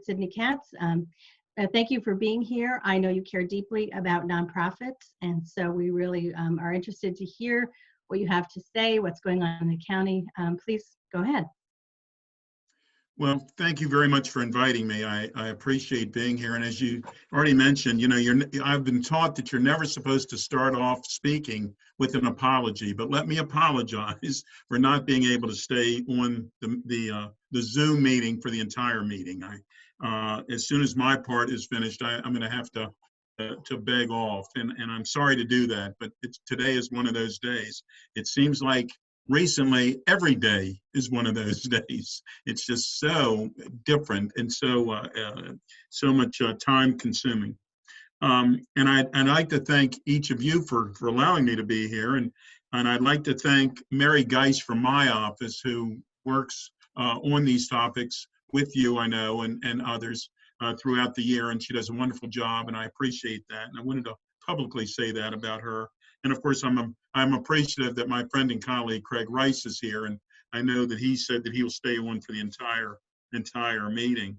Sidney Katz. Thank you for being here. I know you care deeply about nonprofits, and so we really are interested to hear what you have to say, what's going on in the county. Please go ahead. Well, thank you very much for inviting me. I appreciate being here. And as you already mentioned, you know, I've been taught that you're never supposed to start off speaking with an apology, but let me apologize for not being able to stay on the Zoom meeting for the entire meeting. As soon as my part is finished, I'm going to have to beg off, and I'm sorry to do that, but today is one of those days. It seems like recently every day is one of those days. It's just so different and so much time consuming. And I'd like to thank each of you for allowing me to be here, and I'd like to thank Mary Geis from my office, who works on these topics with you, I know, and others throughout the year, and she does a wonderful job, and I appreciate that. And I wanted to publicly say that about her. And of course, I'm appreciative that my friend and colleague Craig Rice is here, and I know that he said that he will stay on for the entire meeting.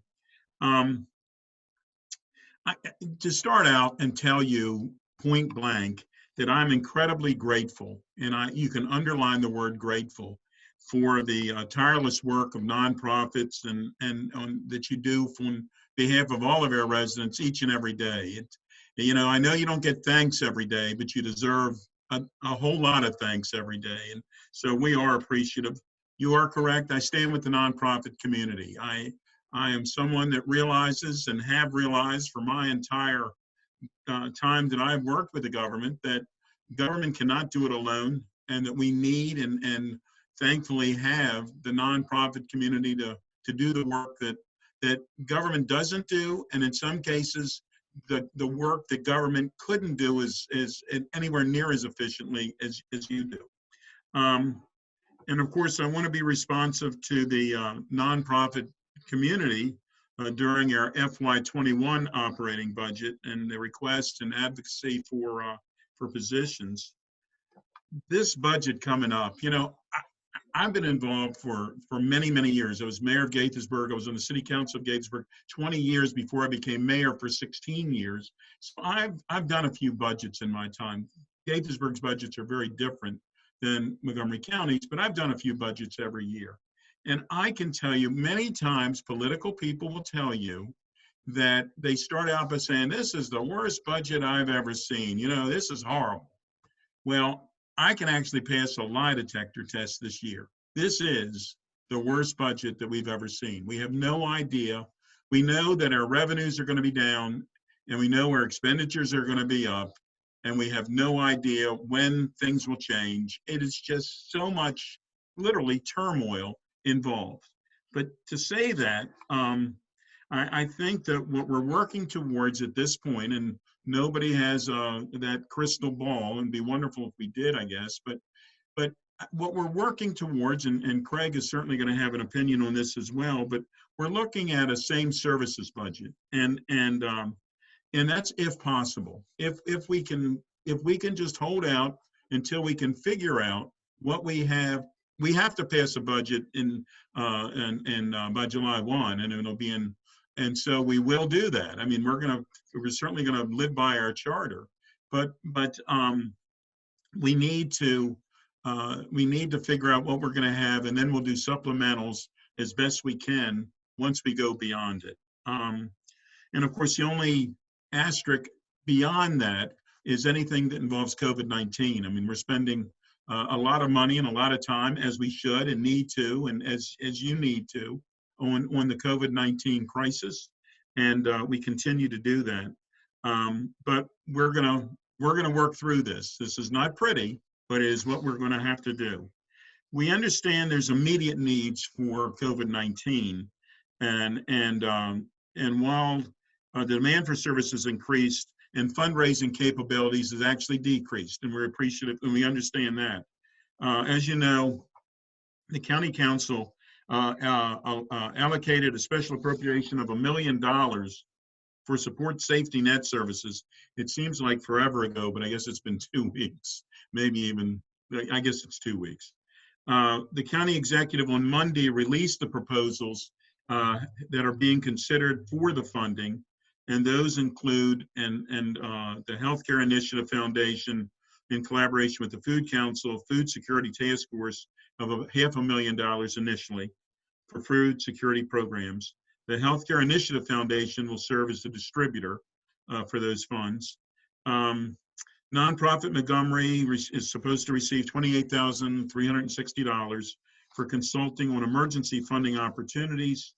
To start out and tell you point blank that I'm incredibly grateful, and you can underline the word grateful, for the tireless work of nonprofits and that you do on behalf of all of our residents each and every day. You know, I know you don't get thanks every day, but you deserve a whole lot of thanks every day. And so we are appreciative. You are correct. I stand with the nonprofit community. I am someone that realizes and have realized for my entire time that I've worked with the government that government cannot do it alone, and that we need and thankfully have the nonprofit community to do the work that government doesn't do, and in some cases the work that government couldn't do is anywhere near as efficiently as you do. And of course, I want to be responsive to the nonprofit community during our FY21 operating budget and the request and advocacy for positions. This budget coming up, you know, I've been involved for many, many years. I was mayor of Gaithersburg. I was on the city council of Gaithersburg 20 years before I became mayor for 16 years. So I've done a few budgets in my time. Gaithersburg's budgets are very different than Montgomery County's, but I've done a few budgets every year. And I can tell you many times political people will tell you that they start out by saying, this is the worst budget I've ever seen. You know, this is horrible. Well, I can actually pass a lie detector test this year. This is the worst budget that we've ever seen. We have no idea. We know that our revenues are going to be down, and we know our expenditures are going to be up, and we have no idea when things will change. It is just so much, literally, turmoil involved. But to say that, I think that what we're working towards at this point, and nobody has that crystal ball, and it'd be wonderful if we did, I guess, but what we're working towards, and Craig is certainly going to have an opinion on this as well, but we're looking at a same services budget, and that's if possible. If we can just hold out until we can figure out what we have. We have to pass a budget by July 1, and it'll be in. And so we will do that. I mean, we're certainly going to live by our charter, but we need to figure out what we're going to have, and then we'll do supplementals as best we can once we go beyond it. And of course, the only asterisk beyond that is anything that involves COVID-19. I mean, we're spending a lot of money and a lot of time, as we should and need to, and as you need to, on the COVID-19 crisis, and we continue to do that. But we're gonna work through this. This is not pretty, but it is what we're going to have to do. We understand there's immediate needs for COVID-19, and while the demand for services increased, and fundraising capabilities has actually decreased, and we're appreciative, and we understand that. As you know, the county council allocated a special appropriation of $1 million for support safety net services. It seems like forever ago, but I guess it's been 2 weeks, maybe even, I guess it's 2 weeks. The county executive on Monday released the proposals that are being considered for the funding, and those include the Healthcare Initiative Foundation, in collaboration with the Food Council, Food Security Task Force, of $500,000 initially for food security programs. The Healthcare Initiative Foundation will serve as the distributor for those funds. Nonprofit Montgomery is supposed to receive $28,360 for consulting on emergency funding opportunities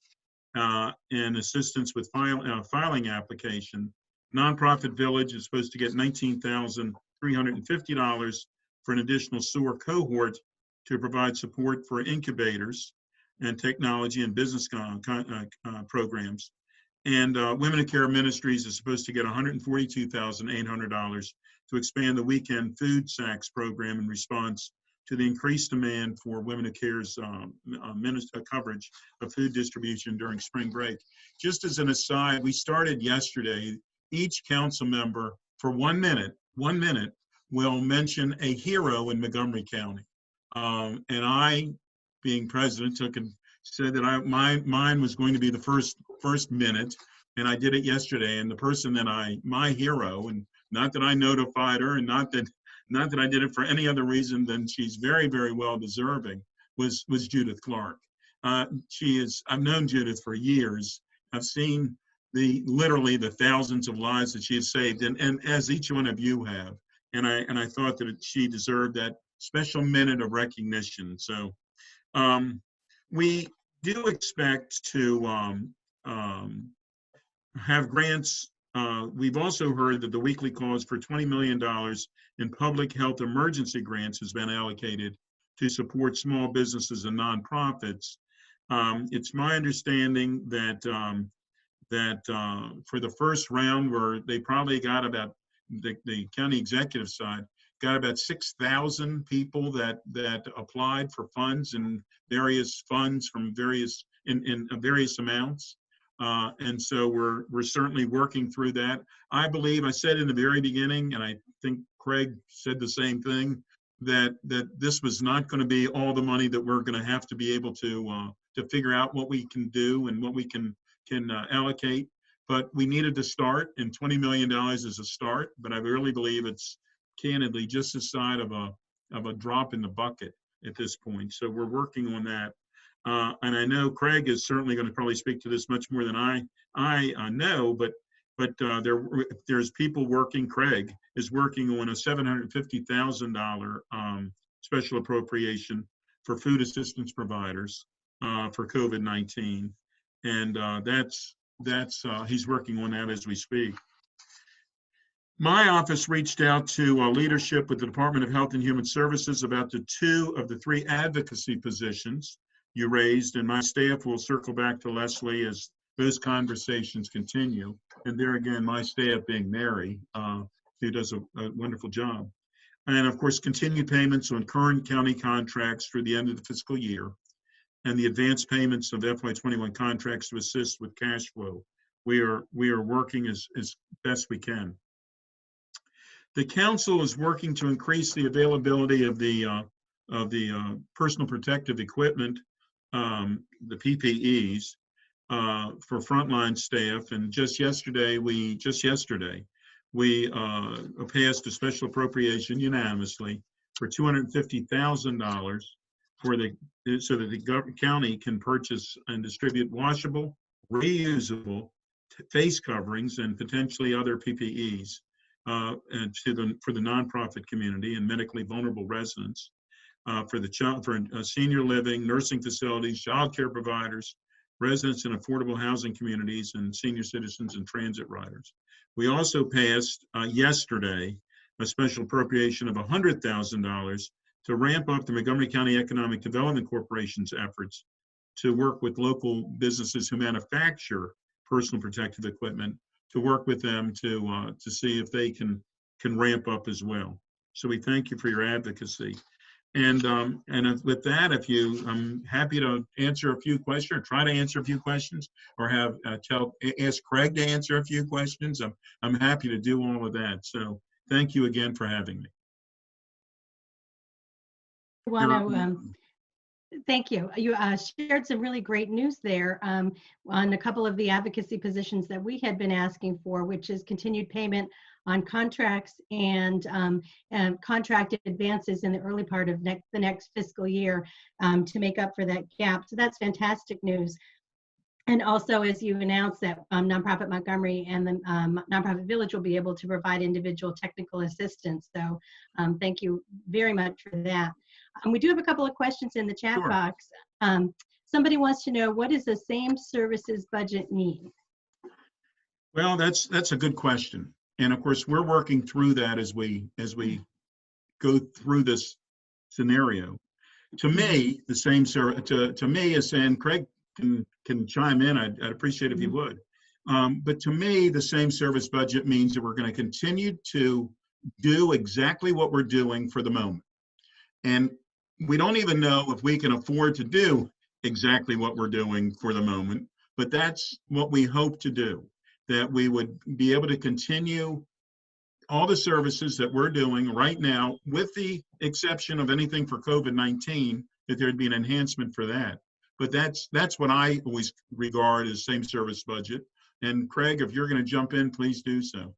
and assistance with filing application. Nonprofit Village is supposed to get $19,350 for an additional SOAR cohort to provide support for incubators and technology and business programs. And Women in Care Ministries is supposed to get $142,800 to expand the weekend food sacks program in response to the increased demand for Women in Care's coverage of food distribution during spring break. Just as an aside, we started yesterday. Each council member, for 1 minute, will mention a hero in Montgomery County. And I, being president, took and said that mine was going to be the first minute, and I did it yesterday. And the person that my hero, and not that I notified her, and not that I did it for any other reason than she's very, very well deserving, was Judith Clark. I've known Judith for years. I've seen literally the thousands of lives that she has saved, and as each one of you have. And I thought that she deserved that special minute of recognition. So we do expect to have grants. We've also heard that the weekly calls for $20 million in public health emergency grants has been allocated to support small businesses and nonprofits. It's my understanding that for the first round, where they probably got about, the county executive side, got about 6,000 people that applied for funds, and various funds from various amounts. And so we're certainly working through that. I believe I said in the very beginning, and I think Craig said the same thing, that this was not going to be all the money that we're going to have to be able to figure out what we can do and what we can allocate. But we needed to start, and $20 million is a start. But I really believe it's candidly just the side of a drop in the bucket at this point. So we're working on that. And I know Craig is certainly going to probably speak to this much more than I know, but there's people working. Craig is working on a $750,000 special appropriation for food assistance providers for COVID-19, and he's working on that as we speak. My office reached out to leadership with the Department of Health and Human Services about the 2 of the 3 advocacy positions you raised, and my staff will circle back to Leslie as those conversations continue. And there again, my staff being Mary, who does a wonderful job. And of course, continued payments on current county contracts through the end of the fiscal year, and the advanced payments of FY21 contracts to assist with cash flow. We are working as best we can. The council is working to increase the availability of the personal protective equipment, the PPEs, for frontline staff. And just yesterday, we passed a special appropriation unanimously for $250,000 so that the county can purchase and distribute washable, reusable face coverings and potentially other PPEs for the nonprofit community and medically vulnerable residents, for senior living, nursing facilities, child care providers, residents in affordable housing communities, and senior citizens and transit riders. We also passed yesterday a special appropriation of $100,000 to ramp up the Montgomery County Economic Development Corporation's efforts to work with local businesses who manufacture personal protective equipment, to work with them to see if they can ramp up as well. So we thank you for your advocacy. And with that, I'm happy to answer a few questions, or try to answer a few questions, or ask Craig to answer a few questions. I'm happy to do all of that. So thank you again for having me. I want to Thank you. You shared some really great news there on a couple of the advocacy positions that we had been asking for, which is continued payment on contracts and contracted advances in the early part of the next fiscal year to make up for that gap. So that's fantastic news. And also, as you announced, that Nonprofit Montgomery and the Nonprofit Village will be able to provide individual technical assistance. So thank you very much for that. We do have a couple of questions in the chat Sure. box. Somebody wants to know, what does the same services budget mean? Well, that's a good question. And of course, we're working through that as we go through this scenario. To me, the same to me is saying, Craig can chime in. I'd appreciate if you would. But to me, the same service budget means that we're going to continue to do exactly what we're doing for the moment. And we don't even know if we can afford to do exactly what we're doing for the moment, but that's what we hope to do, that we would be able to continue all the services that we're doing right now, with the exception of anything for COVID-19, that there'd be an enhancement for that. But that's what I always regard as same service budget. And Craig, if you're going to jump in, please do so.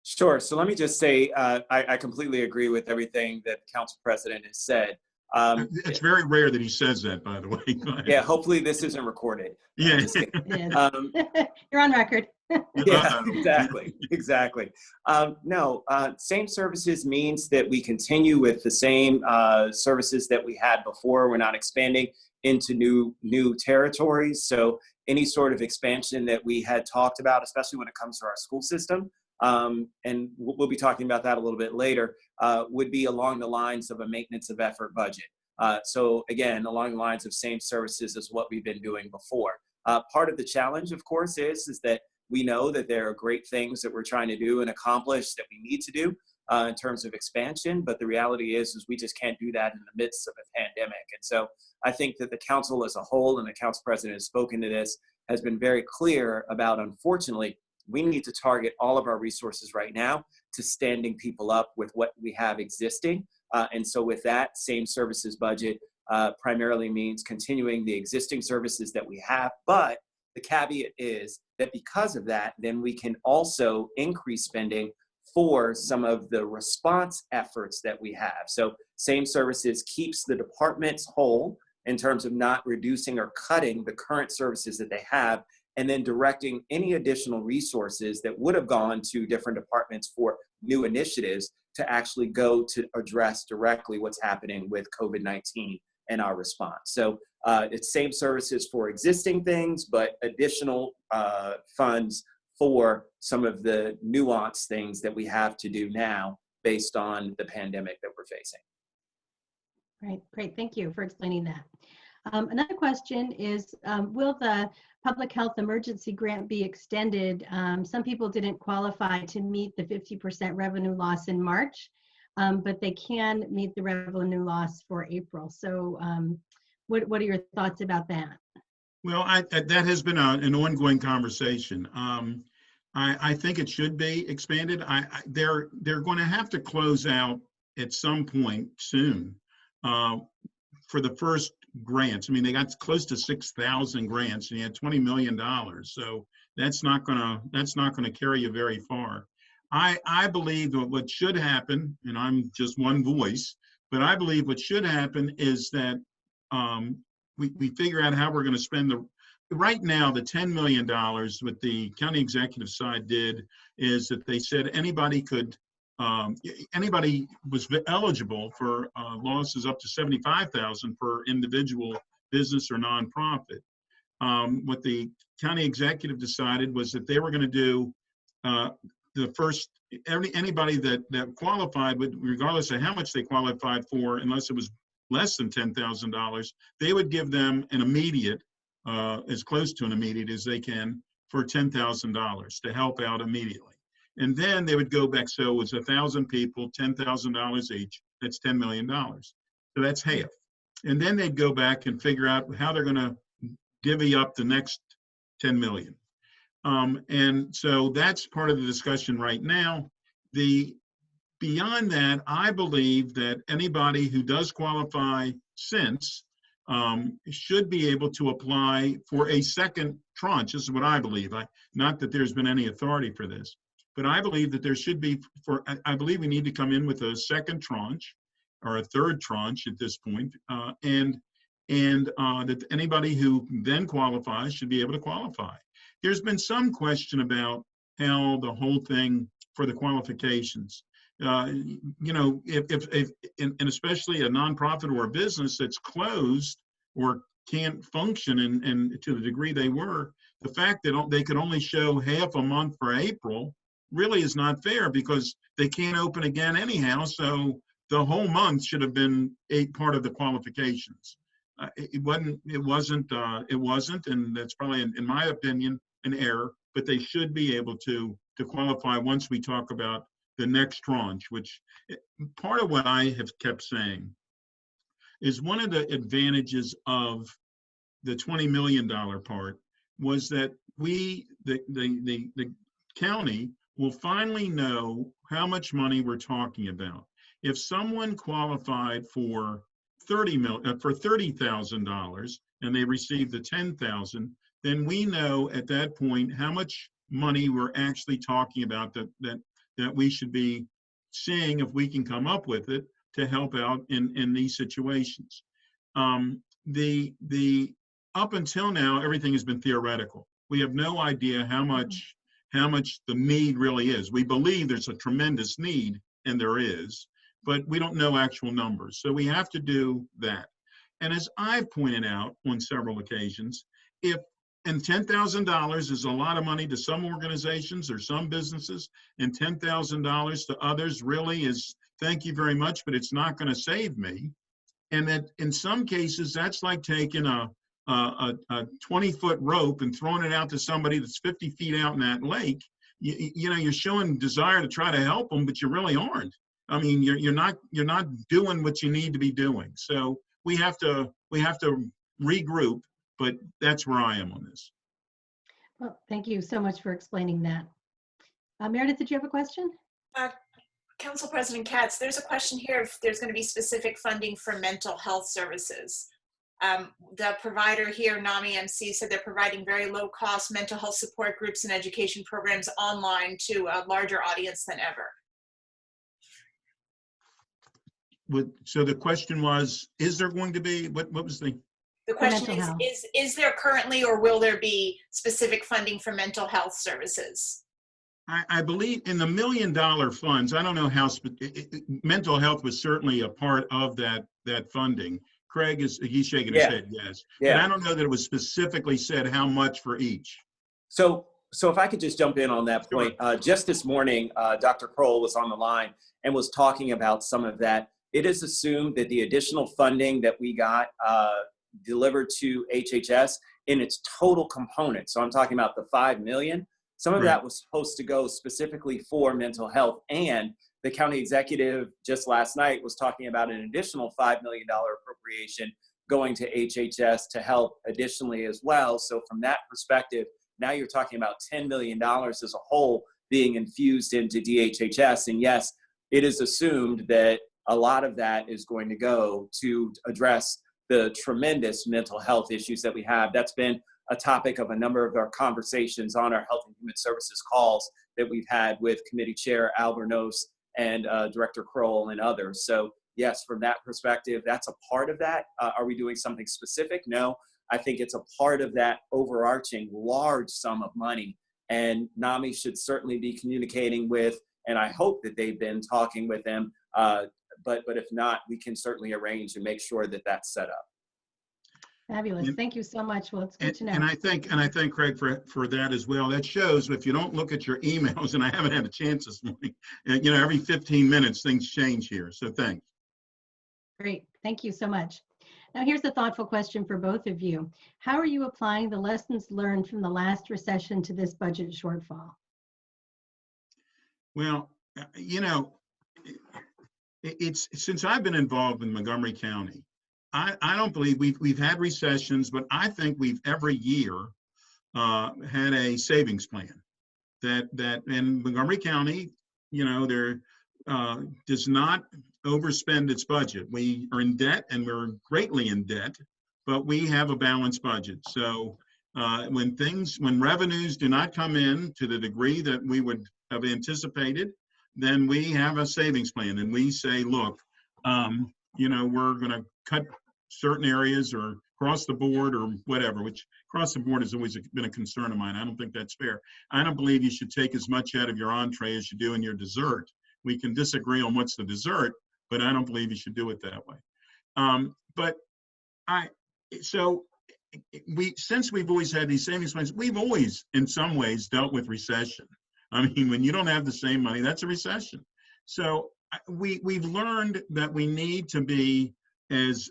Sure. So let me just say, I completely agree with everything that the Council President has said. It's very rare that he says that, by the way. Yeah, hopefully this isn't recorded. Yeah. You're on record. Yeah, exactly. No, same services means that we continue with the same services that we had before. We're not expanding into new territories. So any sort of expansion that we had talked about, especially when it comes to our school system, and we'll be talking about that a little bit later, would be along the lines of a maintenance of effort budget. So again, along the lines of same services as what we've been doing before. Part of the challenge, of course, is that we know that there are great things that we're trying to do and accomplish that we need to do in terms of expansion, but the reality is we just can't do that in the midst of a pandemic. And so I think that the council as a whole, and the council president has spoken to this, has been very clear about, unfortunately, we need to target all of our resources right now to standing people up with what we have existing. And so with that, same services budget primarily means continuing the existing services that we have, but the caveat is that because of that, then we can also increase spending for some of the response efforts that we have. So same services keeps the departments whole in terms of not reducing or cutting the current services that they have, and then directing any additional resources that would have gone to different departments for new initiatives to actually go to address directly what's happening with COVID-19 and our response. So it's same services for existing things, but additional funds for some of the nuanced things that we have to do now based on the pandemic that we're facing. Great. Thank you for explaining that. Another question is, will the public health emergency grant be extended? Some people didn't qualify to meet the 50% revenue loss in March, but they can meet the revenue loss for April. So what are your thoughts about that? Well, that has been an ongoing conversation. I think it should be expanded. They're going to have to close out at some point soon for the first grants. I mean, they got close to 6,000 grants, and you had $20 million. So that's not gonna carry you very far. I believe that what should happen, and I'm just one voice, but I believe what should happen is that we figure out how we're going to spend right now, the $10 million what the county executive side did is that they said anybody was eligible for losses up to $75,000 per individual business or nonprofit. What the county executive decided was that they were going to do the first, anybody that qualified, regardless of how much they qualified for, unless it was less than $10,000, they would give them an immediate, as close to an immediate as they can, for $10,000 to help out immediately. And then they would go back, so it was 1,000 people, $10,000 each, that's $10 million. So that's half. And then they'd go back and figure out how they're gonna divvy up the next 10 million. And so that's part of the discussion right now. Beyond that, I believe that anybody who does qualify since should be able to apply for a second tranche. This is what I believe. Not that there's been any authority for this, but I believe that there should be, I believe we need to come in with a second tranche or a third tranche at this point, and that anybody who then qualifies should be able to qualify. There's been some question about how the whole thing for the qualifications, if and especially a nonprofit or a business that's closed or can't function and to the degree they were, the fact that they could only show half a month for April really is not fair, because they can't open again anyhow. So the whole month should have been part of the qualifications. It wasn't, and that's probably, in my opinion, an error. But they should be able to qualify once we talk about the next tranche. Which part of what I have kept saying is one of the advantages of the $20 million part was that the county will finally know how much money we're talking about. If someone qualified for $30,000 and they received the $10,000, then we know at that point how much money we're actually talking about that we should be seeing if we can come up with it to help out in these situations. The up until now, everything has been theoretical. We have no idea how much the need really is. We believe there's a tremendous need, and there is, but we don't know actual numbers. So we have to do that. And as I've pointed out on several occasions, and $10,000 is a lot of money to some organizations or some businesses, and $10,000 to others really is, thank you very much, but it's not going to save me. And that in some cases, that's like taking a 20-foot rope and throwing it out to somebody that's 50 feet out in that lake. You're showing desire to try to help them, but you really aren't. I mean, you're not doing what you need to be doing. So we have to regroup. But that's where I am on this. Well, thank you so much for explaining that. Meredith, did you have a question? Council President Katz, there's a question here if there's going to be specific funding for mental health services. The provider here, NAMI MC, said they're providing very low cost mental health support groups and education programs online to a larger audience than ever. So the question was, is there going to be, what was the? The question is there currently or will there be specific funding for mental health services? I believe in the $1 million funds. I don't know how mental health was certainly a part of that funding. Craig he's shaking his head, yes. Yeah. But I don't know that it was specifically said how much for each. So if I could just jump in on that point. Sure. Just this morning, Dr. Kroll was on the line and was talking about some of that. It is assumed that the additional funding that we got delivered to HHS in its total component. So I'm talking about the $5 million. Some of that was supposed to go specifically for mental health, and the county executive just last night was talking about an additional $5 million appropriation going to HHS to help additionally as well. So from that perspective, now you're talking about $10 million as a whole being infused into DHHS. And yes, it is assumed that a lot of that is going to go to address the tremendous mental health issues that we have. That's been a topic of a number of our conversations on our Health and Human Services calls that we've had with Committee Chair Arnaiz and Director Kroll and others. So yes, from that perspective, that's a part of that. Are we doing something specific? No, I think it's a part of that overarching large sum of money. And NAMI should certainly be communicating with, and I hope that they've been talking with them, but if not, we can certainly arrange and make sure that that's set up. Fabulous. Thank you so much. Well, it's good to know. And I thank Craig for that as well. That shows if you don't look at your emails, and I haven't had a chance this morning, every 15 minutes things change here. So thanks. Great. Thank you so much. Now here's a thoughtful question for both of you. How are you applying the lessons learned from the last recession to this budget shortfall? Well, it's since I've been involved in Montgomery County, I don't believe we've had recessions, but I think we've every year had a savings plan that in Montgomery County, does not overspend its budget. We are in debt, and we're greatly in debt, but we have a balanced budget. So when revenues do not come in to the degree that we would have anticipated, then we have a savings plan, and we say, look, we're going to cut certain areas or across the board or whatever, which across the board has always been a concern of mine. I don't think that's fair. I don't believe you should take as much out of your entree as you do in your dessert. We can disagree on what's the dessert, but I don't believe you should do it that way. Since we've always had these savings plans, we've always, in some ways, dealt with recession. I mean, when you don't have the same money, that's a recession. So we've learned that we need to be as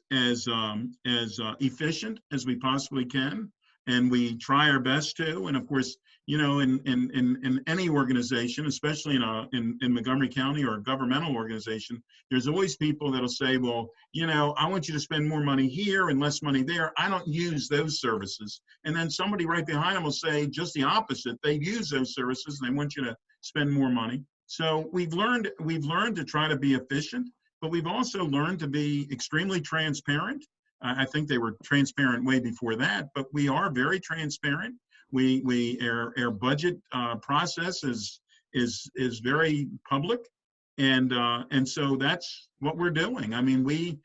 efficient as we possibly can, and we try our best to. And of course, in any organization, especially in Montgomery County or a governmental organization, there's always people that'll say, well, I want you to spend more money here and less money there. I don't use those services. And then somebody right behind them will say just the opposite. They use those services and they want you to spend more money. So we've learned to try to be efficient, but we've also learned to be extremely transparent. I think they were transparent way before that, but we are very transparent. Our budget process is very public, and so that's what we're doing. I mean, we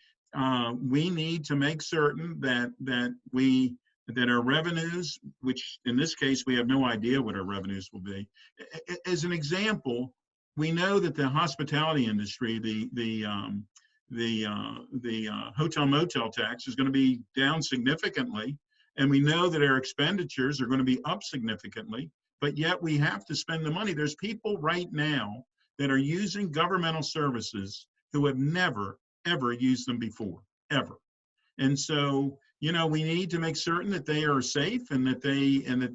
need to make certain that our revenues, which in this case we have no idea what our revenues will be. As an example, we know that the hospitality industry, the hotel motel tax is going to be down significantly. And we know that our expenditures are going to be up significantly, but yet we have to spend the money. There's people right now that are using governmental services who have never, ever used them before, ever. And so, we need to make certain that they are safe and that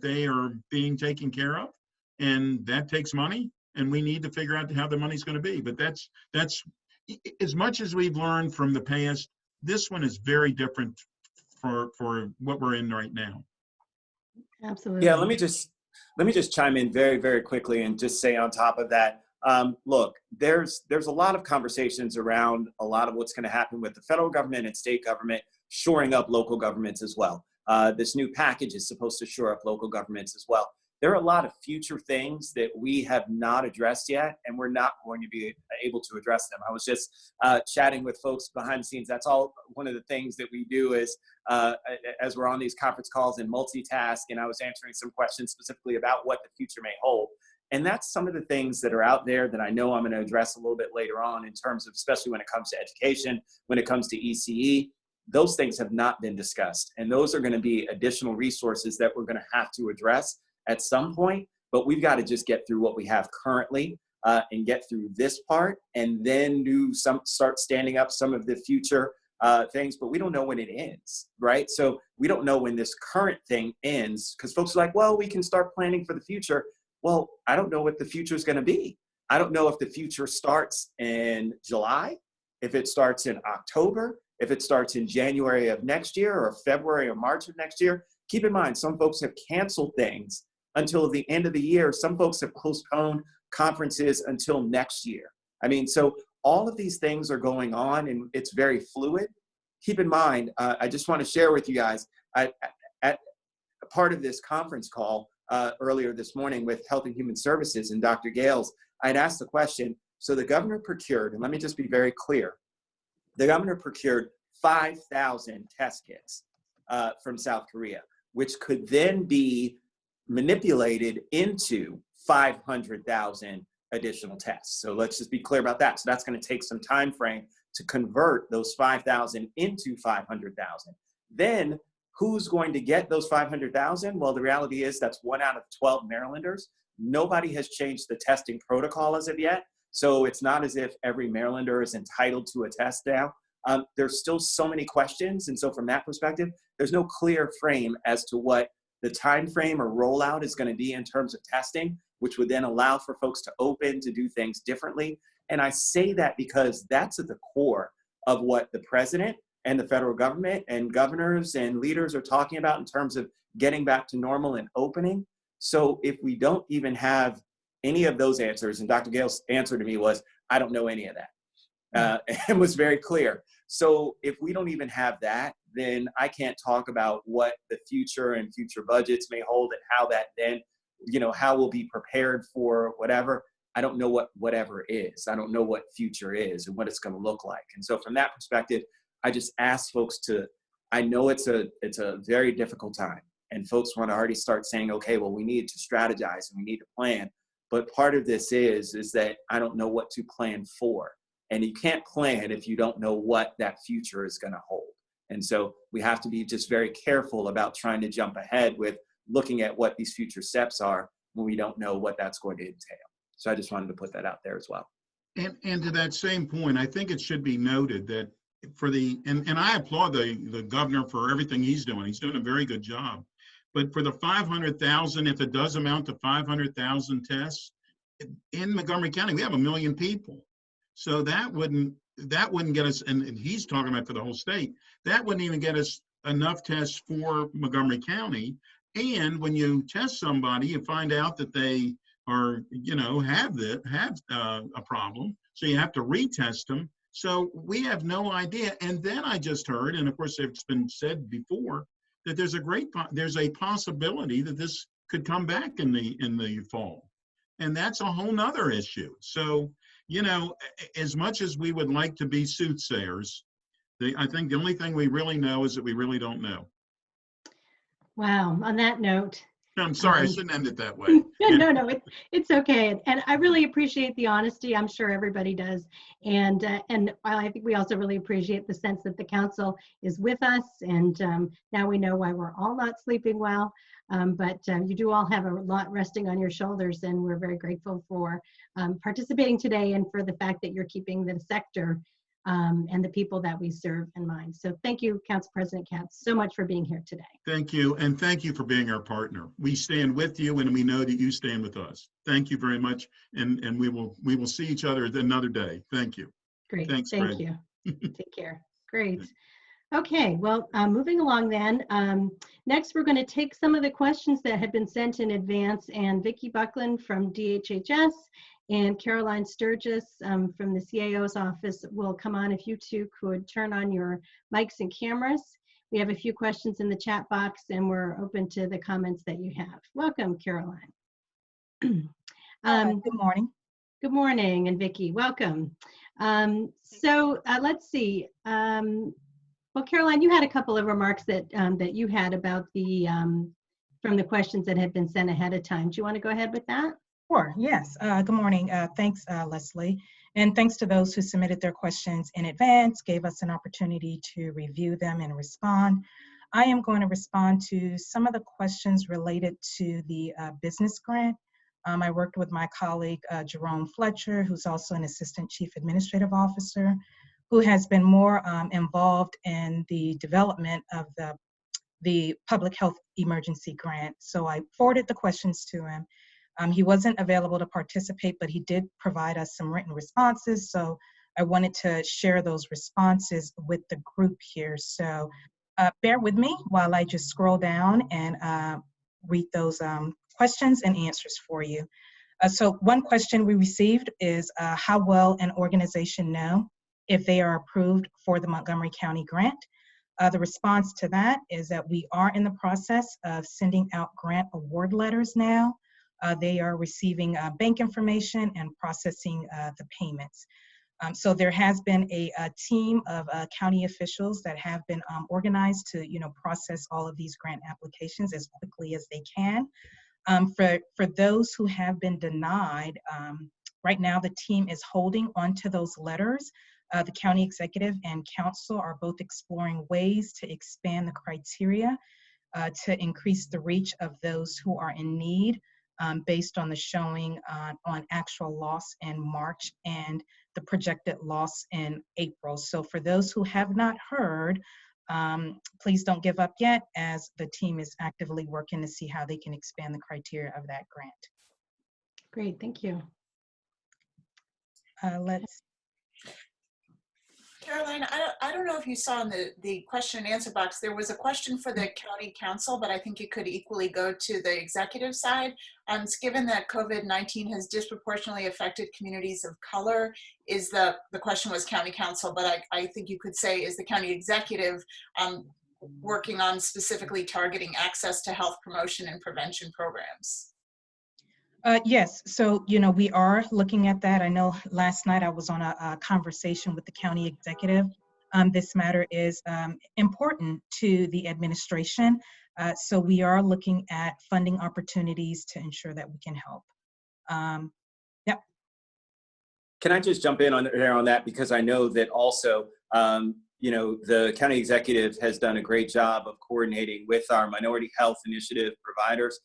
they are being taken care of. And that takes money, and we need to figure out how the money's going to be. But that's as much as we've learned from the past, this one is very different for what we're in right now. Absolutely. Yeah, let me just chime in very, very quickly and just say on top of that, look, there's a lot of conversations around a lot of what's going to happen with the federal government and state government shoring up local governments as well. This new package is supposed to shore up local governments as well. There are a lot of future things that we have not addressed yet, and we're not going to be able to address them. I was just chatting with folks behind the scenes. That's all one of the things that we do is, as we're on these conference calls and multitask, and I was answering some questions specifically about what the future may hold. And that's some of the things that are out there that I know I'm going to address a little bit later on in terms of, especially when it comes to education, when it comes to ECE, those things have not been discussed. And those are going to be additional resources that we're going to have to address at some point, but we've got to just get through what we have currently and get through this part, and then start standing up some of the future things, but we don't know when it ends, right? So we don't know when this current thing ends, because folks are like, well, we can start planning for the future. Well, I don't know what the future is going to be. I don't know if the future starts in July, if it starts in October, if it starts in January of next year or February or March of next year. Keep in mind, some folks have canceled things until the end of the year. Some folks have postponed conferences until next year. I mean, so all of these things are going on, and it's very fluid. Keep in mind, I just want to share with you guys, at a part of this conference call earlier this morning with Health and Human Services and Dr. Gales, I'd asked the question, so the governor procured, and let me just be very clear, the governor procured 5,000 test kits from South Korea, which could then be manipulated into 500,000 additional tests. So let's just be clear about that. So that's going to take some time frame to convert those 5,000 into 500,000. Then who's going to get those 500,000? Well, the reality is that's 1 out of 12 Marylanders. Nobody has changed the testing protocol as of yet. So it's not as if every Marylander is entitled to a test now. There's still so many questions. And so from that perspective, there's no clear frame as to what the time frame or rollout is going to be in terms of testing, which would then allow for folks to open, to do things differently. And I say that because that's at the core of what the president and the federal government and governors and leaders are talking about in terms of getting back to normal and opening. So if we don't even have any of those answers, and Dr. Gale's answer to me was, I don't know any of that. And was very clear. So if we don't even have that, then I can't talk about what the future and future budgets may hold and how that then, how we'll be prepared for whatever. I don't know what whatever is. I don't know what future is and what it's going to look like. And so from that perspective, I just ask folks I know it's a very difficult time, and folks want to already start saying, okay, well, we need to strategize and we need to plan. But part of this is that I don't know what to plan for. And you can't plan if you don't know what that future is going to hold. And so we have to be just very careful about trying to jump ahead with looking at what these future steps are when we don't know what that's going to entail. So I just wanted to put that out there as well. And to that same point, I think it should be noted that and I applaud the governor for everything he's doing. He's doing a very good job. But for the 500,000, if it does amount to 500,000 tests, in Montgomery County, we have 1 million people. So that wouldn't get us, and he's talking about for the whole state, that wouldn't even get us enough tests for Montgomery County. And when you test somebody, you find out that they are, have a problem. So you have to retest them. So we have no idea. And then I just heard, and of course it's been said before, that there's a possibility that this could come back in the fall. And that's a whole nother issue. So, as much as we would like to be soothsayers, I think the only thing we really know is that we really don't know. Wow. On that note. I'm sorry, I shouldn't end it that way. No, it's okay. And I really appreciate the honesty. I'm sure everybody does. And I think we also really appreciate the sense that the council is with us. And now we know why we're all not sleeping well. But you do all have a lot resting on your shoulders, and we're very grateful for participating today and for the fact that you're keeping the sector and the people that we serve in mind. So thank you, Council President Katz, so much for being here today. Thank you, and thank you for being our partner. We stand with you, and we know that you stand with us. Thank you very much, and we will see each other another day. Thank you. Great. Thanks, thank you. Take care. Great. Okay, well, moving along then. Next, we're going to take some of the questions that have been sent in advance, and Vickie Buckland from DHHS and Caroline Sturgis from the CAO's office will come on. If you two could turn on your mics and cameras. We have a few questions in the chat box, and we're open to the comments that you have. Welcome, Caroline. Good morning. Good morning, and Vickie, welcome. So let's see. Well, Caroline, you had a couple of remarks that that you had about the from the questions that had been sent ahead of time. Do you want to go ahead with that? Sure, yes. Good morning. Thanks, Leslie. And thanks to those who submitted their questions in advance, gave us an opportunity to review them and respond. I am going to respond to some of the questions related to the business grant. I worked with my colleague, Jerome Fletcher, who's also an Assistant Chief Administrative Officer, who has been more involved in the development of the public health emergency grant. So I forwarded the questions to him. He wasn't available to participate, but he did provide us some written responses. So I wanted to share those responses with the group here. So bear with me while I just scroll down and read those questions and answers for you. So one question we received is how will an organization know if they are approved for the Montgomery County grant? The response to that is that we are in the process of sending out grant award letters now. They are receiving bank information and processing the payments. So there has been a team of county officials that have been organized to, process all of these grant applications as quickly as they can. For those who have been denied, right now the team is holding onto those letters. The county executive and council are both exploring ways to expand the criteria to increase the reach of those who are in need based on the showing on actual loss in March and the projected loss in April. So for those who have not heard, please don't give up yet, as the team is actively working to see how they can expand the criteria of that grant. Great, thank you. Caroline, I don't know if you saw in the question and answer box, there was a question for the county council, but I think it could equally go to the executive side. It's given that COVID-19 has disproportionately affected communities of color, is the question was county council, but I think you could say, is the county executive working on specifically targeting access to health promotion and prevention programs? Yes, so, we are looking at that. I know last night I was on a conversation with the county executive. This matter is important to the administration. So we are looking at funding opportunities to ensure that we can help. Yep. Can I just jump in on that? Because I know that also, the county executive has done a great job of coordinating with our minority health initiative providers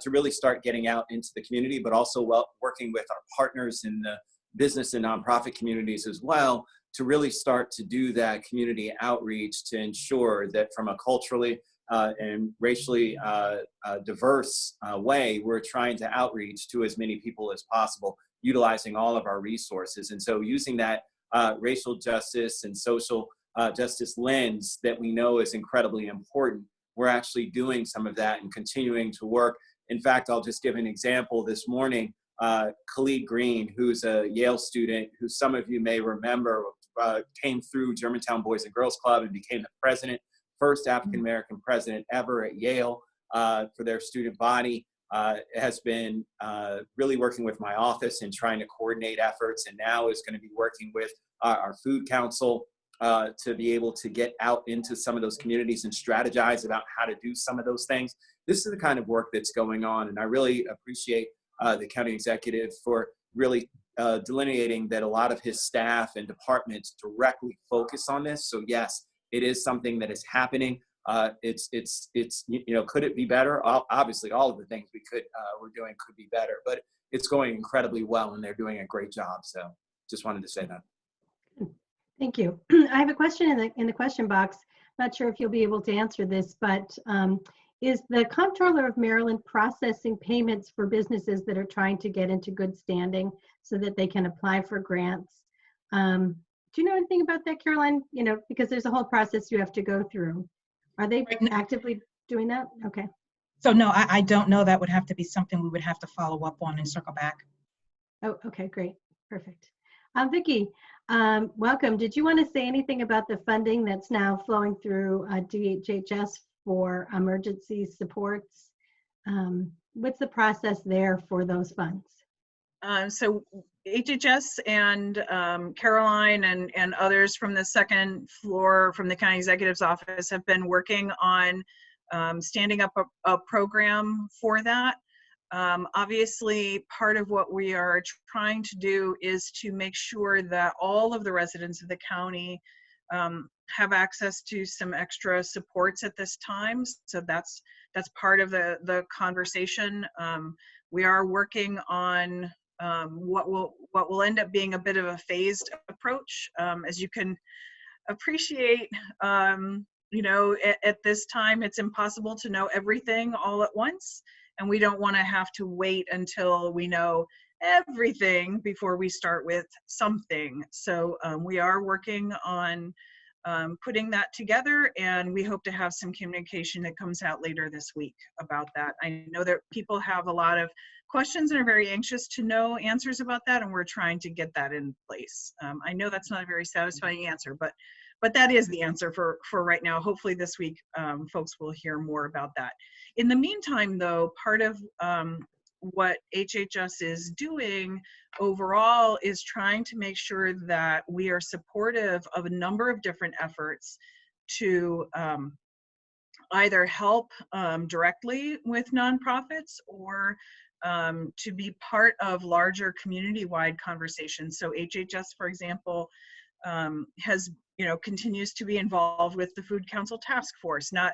to really start getting out into the community, but also working with our partners in the business and nonprofit communities as well, to really start to do that community outreach to ensure that from a culturally and racially diverse way, we're trying to outreach to as many people as possible, utilizing all of our resources. And so using that racial justice and social justice lens that we know is incredibly important, we're actually doing some of that and continuing to work. In fact, I'll just give an example. This morning, Khalid Green, who's a Yale student, who some of you may remember, came through Germantown Boys and Girls Club and became the president, first African-American president ever at Yale for their student body, has been really working with my office and trying to coordinate efforts, and now is going to be working with our food council to be able to get out into some of those communities and strategize about how to do some of those things. This is the kind of work that's going on, and I really appreciate the county executive for really delineating that a lot of his staff and departments directly focus on this. So yes, it is something that is happening. It's could it be better? Obviously, all of the things we're doing could be better, but it's going incredibly well, and they're doing a great job. So just wanted to say that. Thank you. I have a question in the question box. Not sure if you'll be able to answer this, but is the Comptroller of Maryland processing payments for businesses that are trying to get into good standing so that they can apply for grants? Do you know anything about that, Caroline? Because there's a whole process you have to go through. Are they actively doing that? Okay. So no, I don't know. That would have to be something we would have to follow up on and circle back. Oh, okay, great. Perfect. Vickie, welcome. Did you want to say anything about the funding that's now flowing through DHHS for emergency supports? What's the process there for those funds? So HHS and Caroline and others from the second floor from the county executive's office have been working on standing up a program for that. Obviously, part of what we are trying to do is to make sure that all of the residents of the county have access to some extra supports at this time. So that's part of the conversation. We are working on what will end up being a bit of a phased approach. As you can appreciate, at this time, it's impossible to know everything all at once. And we don't want to have to wait until we know everything before we start with something. So we are working on putting that together, and we hope to have some communication that comes out later this week about that. I know that people have a lot of questions and are very anxious to know answers about that, and we're trying to get that in place. I know that's not a very satisfying answer, but that is the answer for right now. Hopefully this week, folks will hear more about that. In the meantime, though, part of what HHS is doing overall is trying to make sure that we are supportive of a number of different efforts to either help directly with nonprofits or to be part of larger community-wide conversations. So HHS, for example, has continues to be involved with the Food Council Task Force, not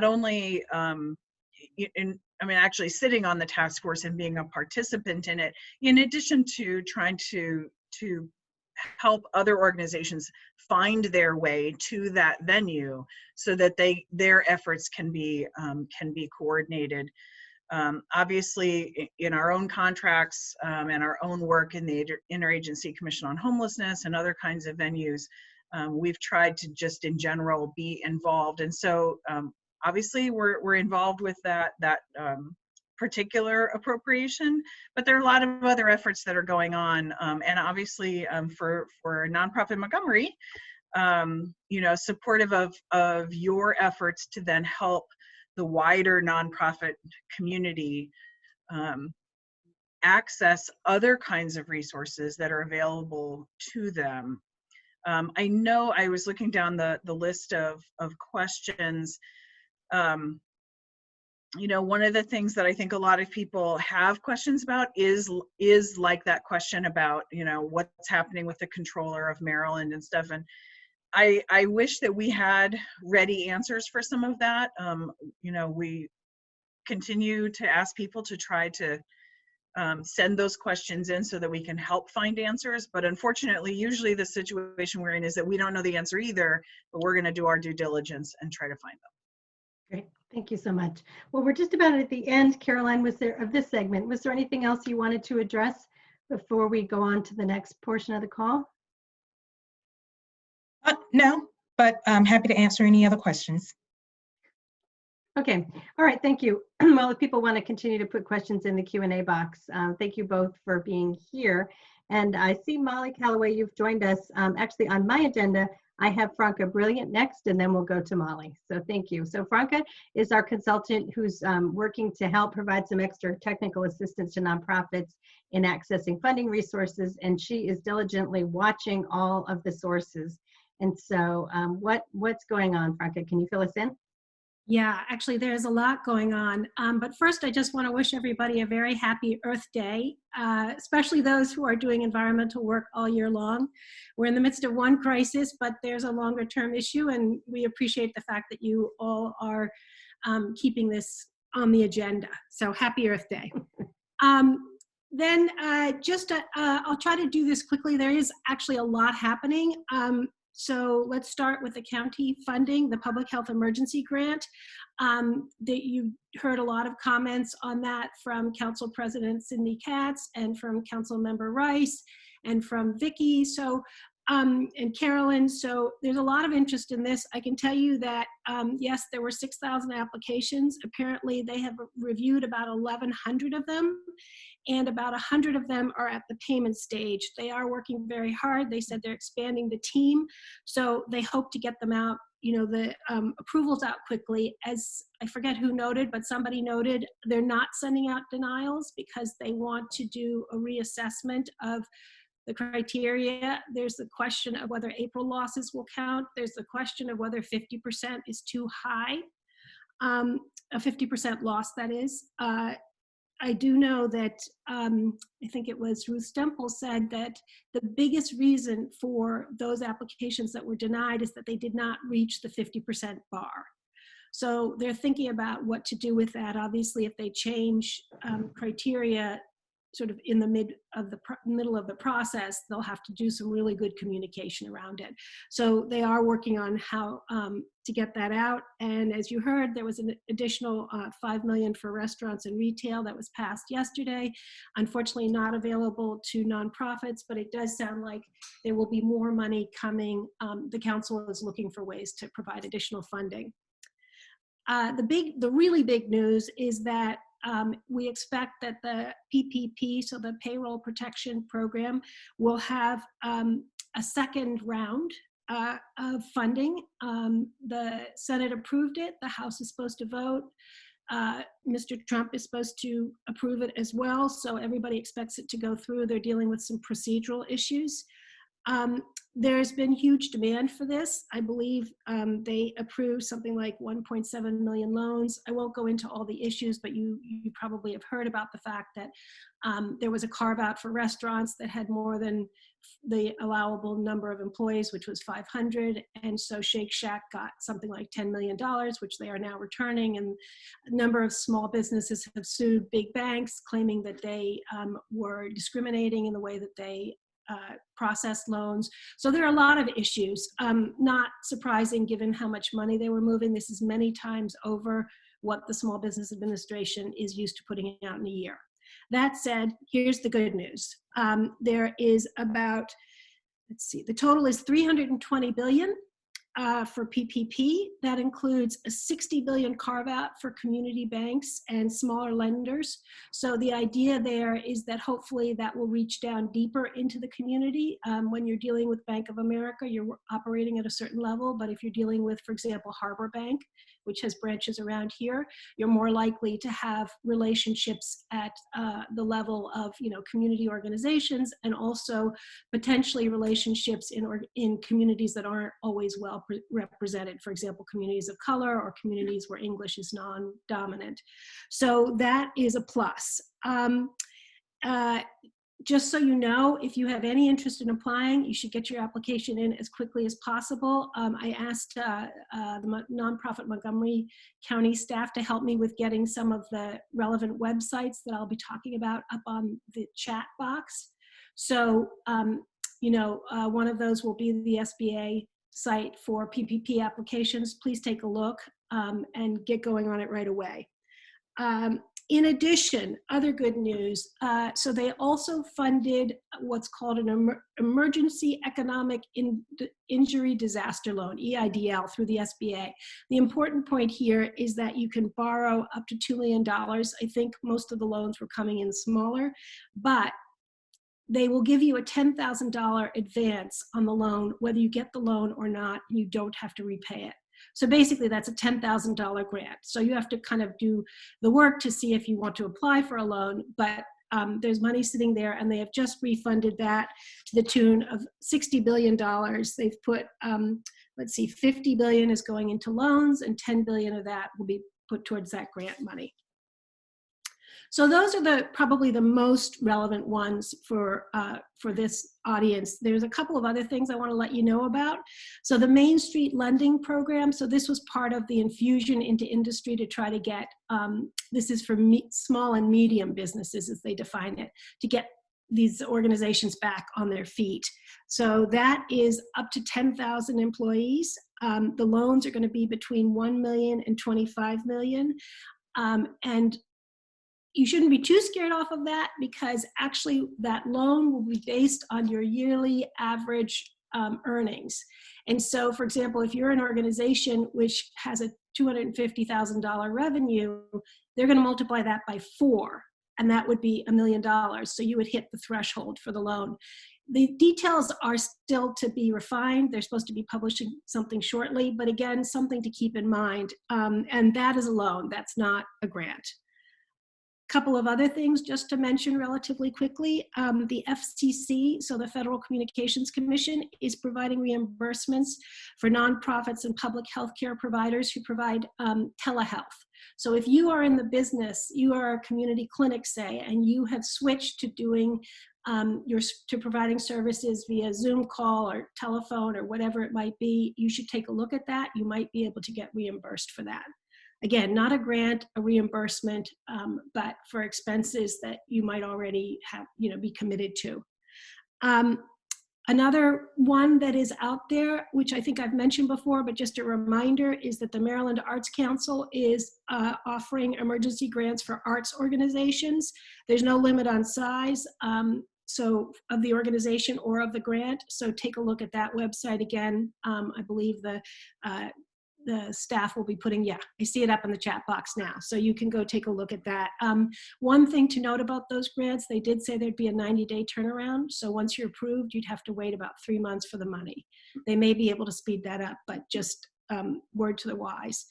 only actually sitting on the task force and being a participant in it, in addition to trying to help other organizations find their way to that venue so that their efforts can be coordinated. Obviously, in our own contracts and our own work in the Interagency Commission on Homelessness and other kinds of venues, we've tried to just in general be involved. And so obviously we're involved with that particular appropriation, but there are a lot of other efforts that are going on. And obviously for nonprofit Montgomery, supportive of your efforts to then help the wider nonprofit community access other kinds of resources that are available to them. I know I was looking down the list of questions. One of the things that I think a lot of people have questions about is like that question about, what's happening with the controller of Maryland and stuff. And I wish that we had ready answers for some of that. We continue to ask people to try to send those questions in so that we can help find answers. But unfortunately, usually the situation we're in is that we don't know the answer either, but we're going to do our due diligence and try to find them. Great. Thank you so much. Well, we're just about at the end, Caroline, of this segment. Was there anything else you wanted to address before we go on to the next portion of the call? No, but I'm happy to answer any other questions. Okay. All right. Thank you. Well, if people want to continue to put questions in the Q&A box, thank you both for being here. And I see Molly Callaway, you've joined us. Actually, on my agenda, I have Franca Brilliant next, and then we'll go to Molly. So thank you. So Franca is our consultant who's working to help provide some extra technical assistance to nonprofits in accessing funding resources, and she is diligently watching all of the sources. And so what's going on, Franca? Can you fill us in? Yeah, actually there's a lot going on. But first I just want to wish everybody a very happy Earth Day, especially those who are doing environmental work all year long. We're in the midst of one crisis, but there's a longer term issue, and we appreciate the fact that you all are keeping this on the agenda. So happy Earth Day. Then I'll try to do this quickly. There is actually a lot happening. So let's start with the county funding, the public health emergency grant. That you heard a lot of comments on that from Council President Sidney Katz and from Councilmember Rice and from Vickie. So and Carolyn, so there's a lot of interest in this. I can tell you that, yes, there were 6,000 applications. Apparently they have reviewed about 1,100 of them, and about 100 of them are at the payment stage. They are working very hard. They said they're expanding the team, so they hope to get them out, the approvals out quickly. As I forget who noted, but somebody noted, they're not sending out denials because they want to do a reassessment of the criteria. There's the question of whether April losses will count. There's the question of whether 50% is too high, a 50% loss, that is. I do know that, I think it was Ruth Stempel said that the biggest reason for those applications that were denied is that they did not reach the 50% bar. So they're thinking about what to do with that. Obviously, if they change criteria sort of in the middle of the process, they'll have to do some really good communication around it. So they are working on how to get that out. And as you heard, there was an additional $5 million for restaurants and retail that was passed yesterday. Unfortunately, not available to nonprofits, but it does sound like there will be more money coming. The council is looking for ways to provide additional funding. The really big news is that we expect that the PPP, so the Payroll Protection Program, will have a second round of funding. The Senate approved it. The House is supposed to vote. Mr. Trump is supposed to approve it as well, so everybody expects it to go through. They're dealing with some procedural issues. There's been huge demand for this. I believe they approved something like 1.7 million loans. I won't go into all the issues, but you probably have heard about the fact that there was a carve out for restaurants that had more than the allowable number of employees, which was 500. And so Shake Shack got something like $10 million, which they are now returning. And a number of small businesses have sued big banks, claiming that they were discriminating in the way that they process loans. So there are a lot of issues, not surprising given how much money they were moving. This is many times over what the Small Business Administration is used to putting out in a year. That said, here's the good news. There is about let's see, the total is $320 billion for PPP. That includes a $60 billion carve out for community banks and smaller lenders. So the idea there is that hopefully that will reach down deeper into the community. When you're dealing with Bank of America, you're operating at a certain level, but if you're dealing with, for example, Harbor Bank, which has branches around here, you're more likely to have relationships at the level of, community organizations, and also potentially relationships in communities that aren't always well represented. For example, communities of color or communities where English is non-dominant. So that is a plus. Just so you know, if you have any interest in applying, you should get your application in as quickly as possible. I asked the nonprofit Montgomery County staff to help me with getting some of the relevant websites that I'll be talking about up on the chat box. So, one of those will be the SBA site for PPP applications. Please take a look and get going on it right away. In addition, other good news, so they also funded what's called an Emergency Economic Injury Disaster Loan, EIDL, through the SBA. The important point here is that you can borrow up to $2 million. I think most of the loans were coming in smaller, but they will give you a $10,000 advance on the loan, whether you get the loan or not, and you don't have to repay it. So basically that's a $10,000 grant. So you have to kind of do the work to see if you want to apply for a loan, but there's money sitting there, and they have just refunded that to the tune of $60 billion. They've put, $50 billion is going into loans, and $10 billion of that will be put towards that grant money. So those are probably the most relevant ones for this audience. There's a couple of other things I want to let you know about. So the Main Street Lending Program, so this was part of the infusion into industry to try to get, this is for small and medium businesses as they define it, to get these organizations back on their feet. So that is up to 10,000 employees. The loans are going to be between 1 million and 25 million. And you shouldn't be too scared off of that, because actually that loan will be based on your yearly average earnings. And so, for example, if you're an organization which has a $250,000 revenue, they're going to multiply that by 4, and that would be $1 million. So you would hit the threshold for the loan. The details are still to be refined. They're supposed to be publishing something shortly, but again, something to keep in mind. And that is a loan, that's not a grant. Couple of other things just to mention relatively quickly. The FCC, so the Federal Communications Commission, is providing reimbursements for nonprofits and public healthcare providers who provide telehealth. So if you are in the business, you are a community clinic, say, and you have switched to doing to providing services via Zoom call or telephone or whatever it might be, you should take a look at that. You might be able to get reimbursed for that. Again, not a grant, a reimbursement, but for expenses that you might already have, be committed to. Another one that is out there, which I think I've mentioned before, but just a reminder, is that the Maryland Arts Council is offering emergency grants for arts organizations. There's no limit on size, so of the organization or of the grant. So take a look at that website again. I believe the staff will be putting, I see it up in the chat box now, so you can go take a look at that. One thing to note about those grants, they did say there'd be a 90-day turnaround, so once you're approved, you'd have to wait about 3 months for the money. They may be able to speed that up, but just word to the wise.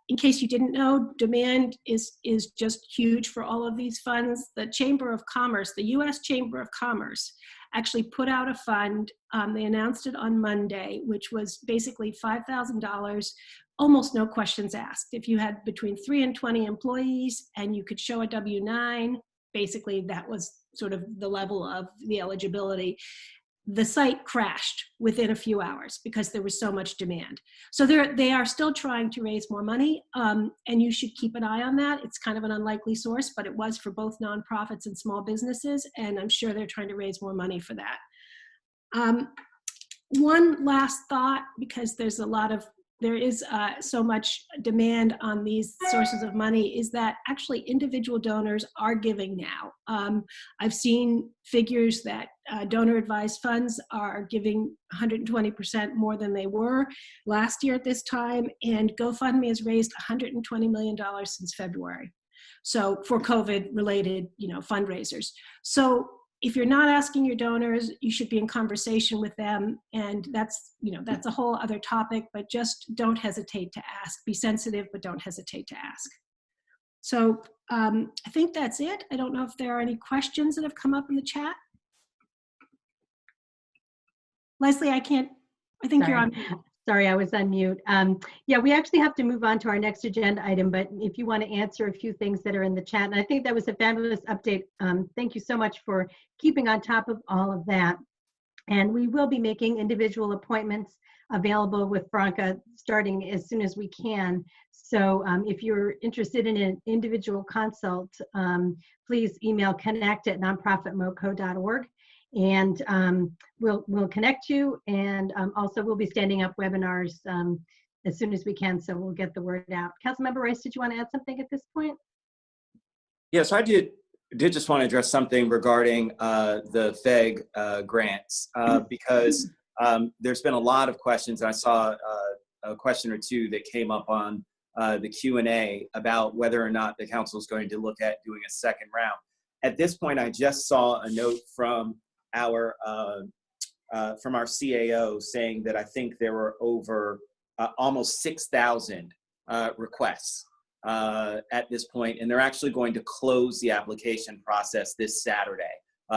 In case you didn't know, demand is just huge for all of these funds. The Chamber of Commerce, the U.S. Chamber of Commerce, actually put out a fund. They announced it on Monday, which was basically $5,000, almost no questions asked. If you had between 3 and 20 employees and you could show a W-9, basically that was sort of the level of the eligibility. The site crashed within a few hours because there was so much demand. So they are still trying to raise more money, and you should keep an eye on that. It's kind of an unlikely source, but it was for both nonprofits and small businesses, and I'm sure they're trying to raise more money for that. One last thought, because there's a lot of there is so much demand on these sources of money is that actually individual donors are giving now. I've seen figures that donor advised funds are giving 120% more than they were last year at this time, and GoFundMe has raised $120 million since February. So for COVID related, fundraisers. So if you're not asking your donors, you should be in conversation with them. And that's a whole other topic, but just don't hesitate to ask. Be sensitive, but don't hesitate to ask. So I think that's it. I don't know if there are any questions that have come up in the chat. Leslie, I think you're on. Sorry, I was on mute. Yeah, we actually have to move on to our next agenda item, but if you want to answer a few things that are in the chat, and I think that was a fabulous update. Thank you so much for keeping on top of all of that. And we will be making individual appointments available with Franca starting as soon as we can. So if you're interested in an individual consult, please email connect@nonprofitmoco.org. And we'll connect you, and also we'll be standing up webinars as soon as we can, so we'll get the word out. Councilmember Rice, did you want to add something at this point? Yes, I did just want to address something regarding the FEG grants, because there's been a lot of questions. I saw a question or two that came up on the Q&A about whether or not the council is going to look at doing a second round. At this point, I just saw a note from our CAO saying that I think there were over almost 6,000 requests at this point, and they're actually going to close the application process this Saturday.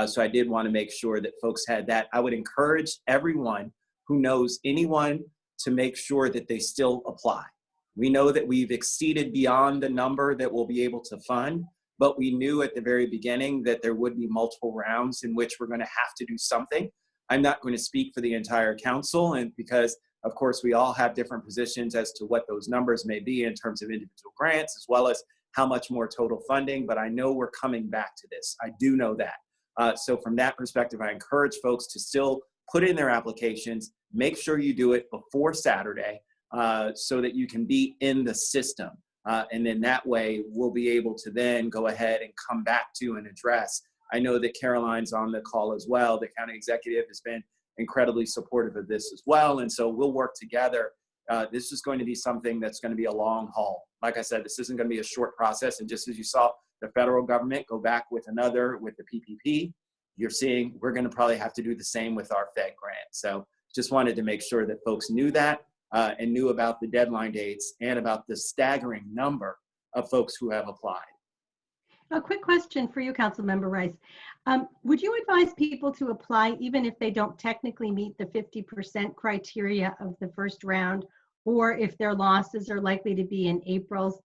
So I did want to make sure that folks had that. I would encourage everyone who knows anyone to make sure that they still apply. We know that we've exceeded beyond the number that we'll be able to fund, but we knew at the very beginning that there would be multiple rounds in which we're going to have to do something. I'm not going to speak for the entire council, and because of course we all have different positions as to what those numbers may be in terms of individual grants, as well as how much more total funding, but I know we're coming back to this. I do know that. So from that perspective, I encourage folks to still put in their applications, make sure you do it before Saturday so that you can be in the system. And then that way we'll be able to then go ahead and come back to and address. I know that Caroline's on the call as well. The county executive has been incredibly supportive of this as well. And so we'll work together. This is going to be something that's going to be a long haul. Like I said, this isn't going to be a short process. And just as you saw the federal government go back with the PPP, you're seeing we're going to probably have to do the same with our FED grant. So just wanted to make sure that folks knew that. And knew about the deadline dates and about the staggering number of folks who have applied. A quick question for you, Councilmember Rice. Would you advise people to apply even if they don't technically meet the 50% criteria of the first round, or if their losses are likely to be in April?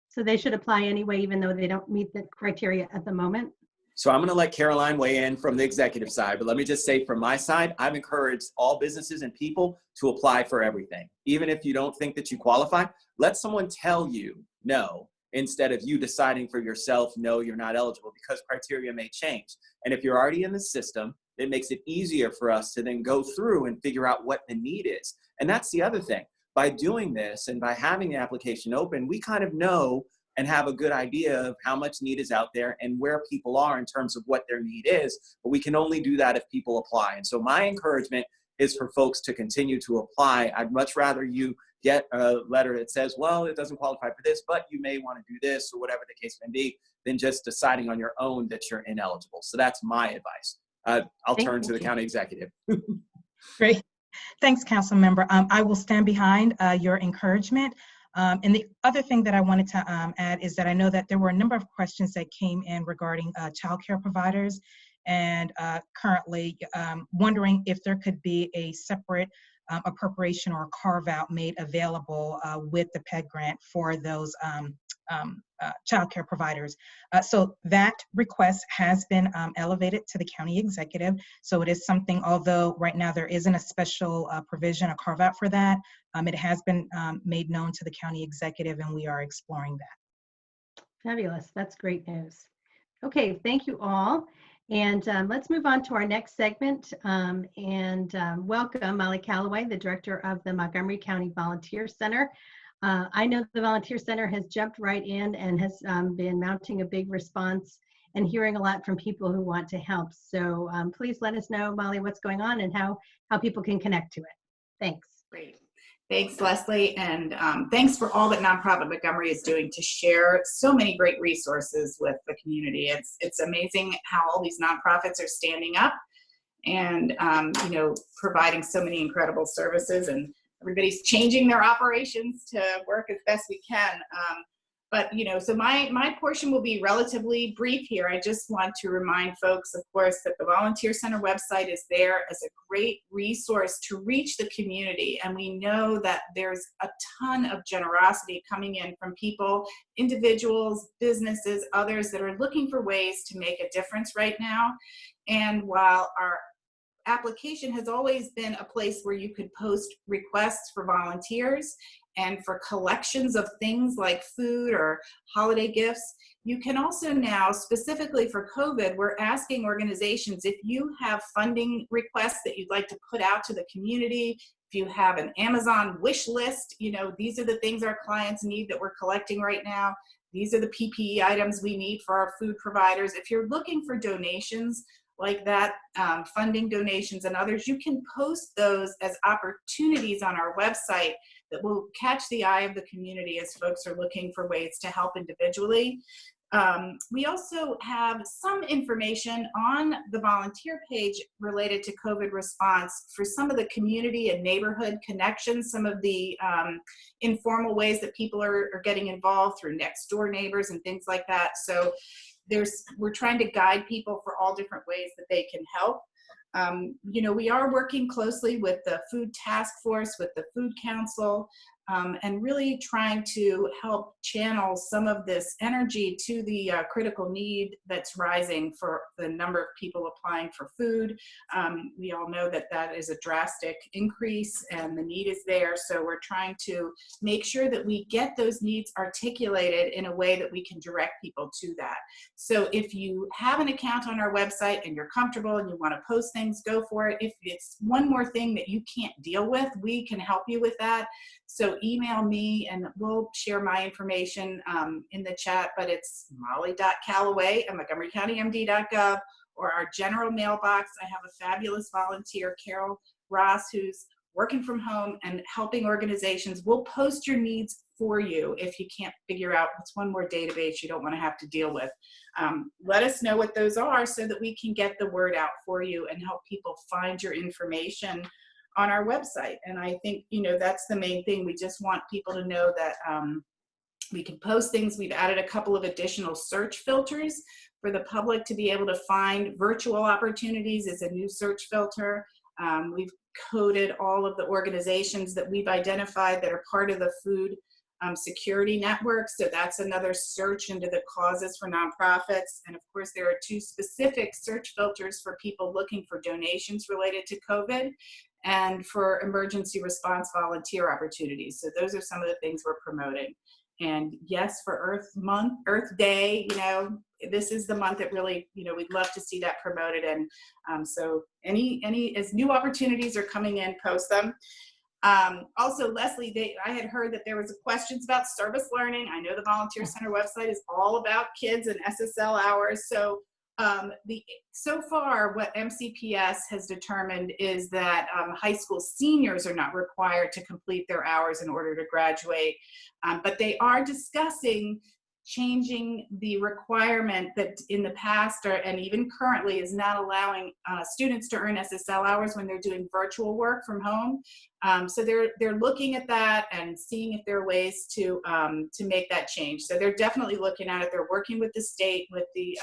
So they should apply anyway, even though they don't meet the criteria at the moment? So I'm going to let Caroline weigh in from the executive side, but let me just say from my side, I've encouraged all businesses and people to apply for everything. Even if you don't think that you qualify, let someone tell you no, instead of you deciding for yourself, no, you're not eligible, because criteria may change. And if you're already in the system, it makes it easier for us to then go through and figure out what the need is. And that's the other thing. By doing this and by having the application open, we kind of know and have a good idea of how much need is out there and where people are in terms of what their need is. But we can only do that if people apply. And so my encouragement is for folks to continue to apply. I'd much rather you get a letter that says, well, it doesn't qualify for this, but you may want to do this, or whatever the case may be, than just deciding on your own that you're ineligible. So that's my advice. I'll turn to the county executive. Great. Thanks, Councilmember. I will stand behind your encouragement. And the other thing that I wanted to add is that I know that there were a number of questions that came in regarding childcare providers, and currently wondering if there could be a separate appropriation or carve out made available with the PEG grant for those childcare providers. So that request has been elevated to the county executive. So it is something, although right now there isn't a special provision, a carve out for that, it has been made known to the county executive, and we are exploring that. Fabulous. That's great news. Okay, thank you all. And let's move on to our next segment welcome Molly Callaway, the director of the Montgomery County Volunteer Center. I know the Volunteer Center has jumped right in and has been mounting a big response and hearing a lot from people who want to help. So please let us know, Molly, what's going on and how people can connect to it. Thanks. Great. Thanks, Leslie, and thanks for all that Nonprofit Montgomery is doing to share so many great resources with the community. It's amazing how all these nonprofits are standing up and providing so many incredible services, and everybody's changing their operations to work as best we can. So my portion will be relatively brief here. I just want to remind folks, of course, that the Volunteer Center website is there as a great resource to reach the community. And we know that there's a ton of generosity coming in from people, individuals, businesses, others that are looking for ways to make a difference right now. And while our application has always been a place where you could post requests for volunteers and for collections of things like food or holiday gifts, you can also now, specifically for COVID, we're asking organizations, if you have funding requests that you'd like to put out to the community, if you have an Amazon wish list, these are the things our clients need that we're collecting right now. These are the PPE items we need for our food providers. If you're looking for donations like that, funding donations and others, you can post those as opportunities on our website that will catch the eye of the community as folks are looking for ways to help individually. We also have some information on the volunteer page related to COVID response for some of the community and neighborhood connections, some of the informal ways that people are getting involved through next door neighbors and things like that. So we're trying to guide people for all different ways that they can help. We are working closely with the Food Task Force, with the Food Council, and really trying to help channel some of this energy to the critical need that's rising for the number of people applying for food. We all know that is a drastic increase and the need is there. So we're trying to make sure that we get those needs articulated in a way that we can direct people to that. So if you have an account on our website and you're comfortable and you want to post things, go for it. If it's one more thing that you can't deal with, we can help you with that. So email me and we'll share my information in the chat, but it's molly.callaway@montgomerycountymd.gov, or our general mailbox. I have a fabulous volunteer, Carol Ross, who's working from home and helping organizations. We'll post your needs for you if you can't figure out what's one more database you don't want to have to deal with. Let us know what those are so that we can get the word out for you and help people find your information on our website. And I think, that's the main thing. We just want people to know that we can post things. We've added a couple of additional search filters for the public to be able to find. Virtual opportunities is a new search filter. We've coded all of the organizations that we've identified that are part of the food security network. So that's another search into the causes for nonprofits. And of course, there are 2 specific search filters for people looking for donations related to COVID and for emergency response volunteer opportunities. So those are some of the things we're promoting. And yes, for Earth Month, Earth Day, this is the month that really, we'd love to see that promoted. And so as new opportunities are coming in, post them. Also, Leslie, I had heard that there was questions about service learning. I know the Volunteer Center website is all about kids and SSL hours. So so far, what MCPS has determined is that high school seniors are not required to complete their hours in order to graduate, but they are discussing changing the requirement that in the past and even currently is not allowing students to earn SSL hours when they're doing virtual work from home. So they're looking at that and seeing if there are ways to make that change. So they're definitely looking at it. They're working with the state, with the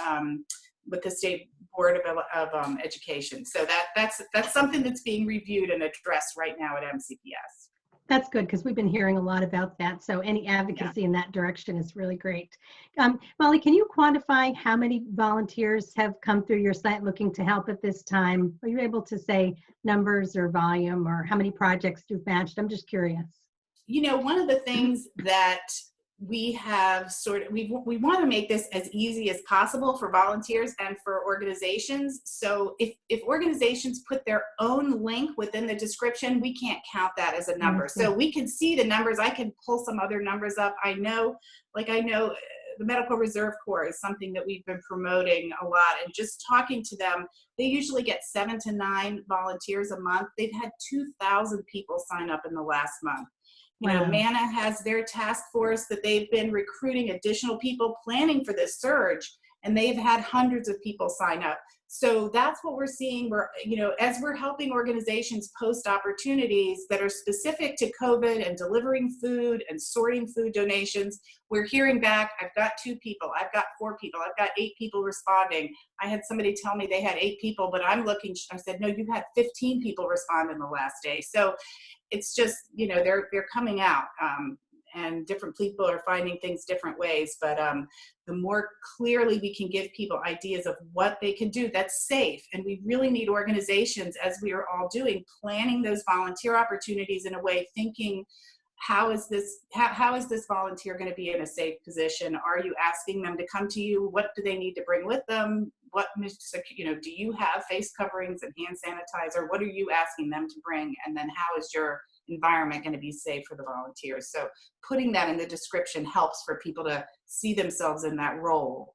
State Board of Education. So that's something that's being reviewed and addressed right now at MCPS. That's good, because we've been hearing a lot about that. So any advocacy in that direction is really great. Molly, can you quantify how many volunteers have come through your site looking to help at this time? Are you able to say numbers or volume or how many projects you've matched? I'm just curious. One of the things that we have we want to make this as easy as possible for volunteers and for organizations. So if organizations put their own link within the description, we can't count that as a number. So we can see the numbers. I can pull some other numbers up. I know the Medical Reserve Corps is something that we've been promoting a lot, and just talking to them, they usually get 7 to 9 volunteers a month. They've had 2,000 people sign up in the last month. You know, MANA has their task force that they've been recruiting additional people, planning for this surge, and they've had hundreds of people sign up. So that's what we're seeing. We're, you know, as we're helping organizations post opportunities that are specific to COVID and delivering food and sorting food donations, we're hearing back, I've got 2 people, I've got 4 people, I've got 8 people responding. I had somebody tell me they had 8 people, but I'm looking, I said, no, you had 15 people respond in the last day. So it's just, you know, they're coming out, and different people are finding things different ways. But the more clearly we can give people ideas of what they can do that's safe, and we really need organizations, as we are all doing, planning those volunteer opportunities in a way, thinking, how is this volunteer going to be in a safe position? Are you asking them to come to you? What do they need to bring with them? What, you know, do you have face coverings and hand sanitizer? What are you asking them to bring? And then how is your environment going to be safe for the volunteers? So putting that in the description helps for people to see themselves in that role.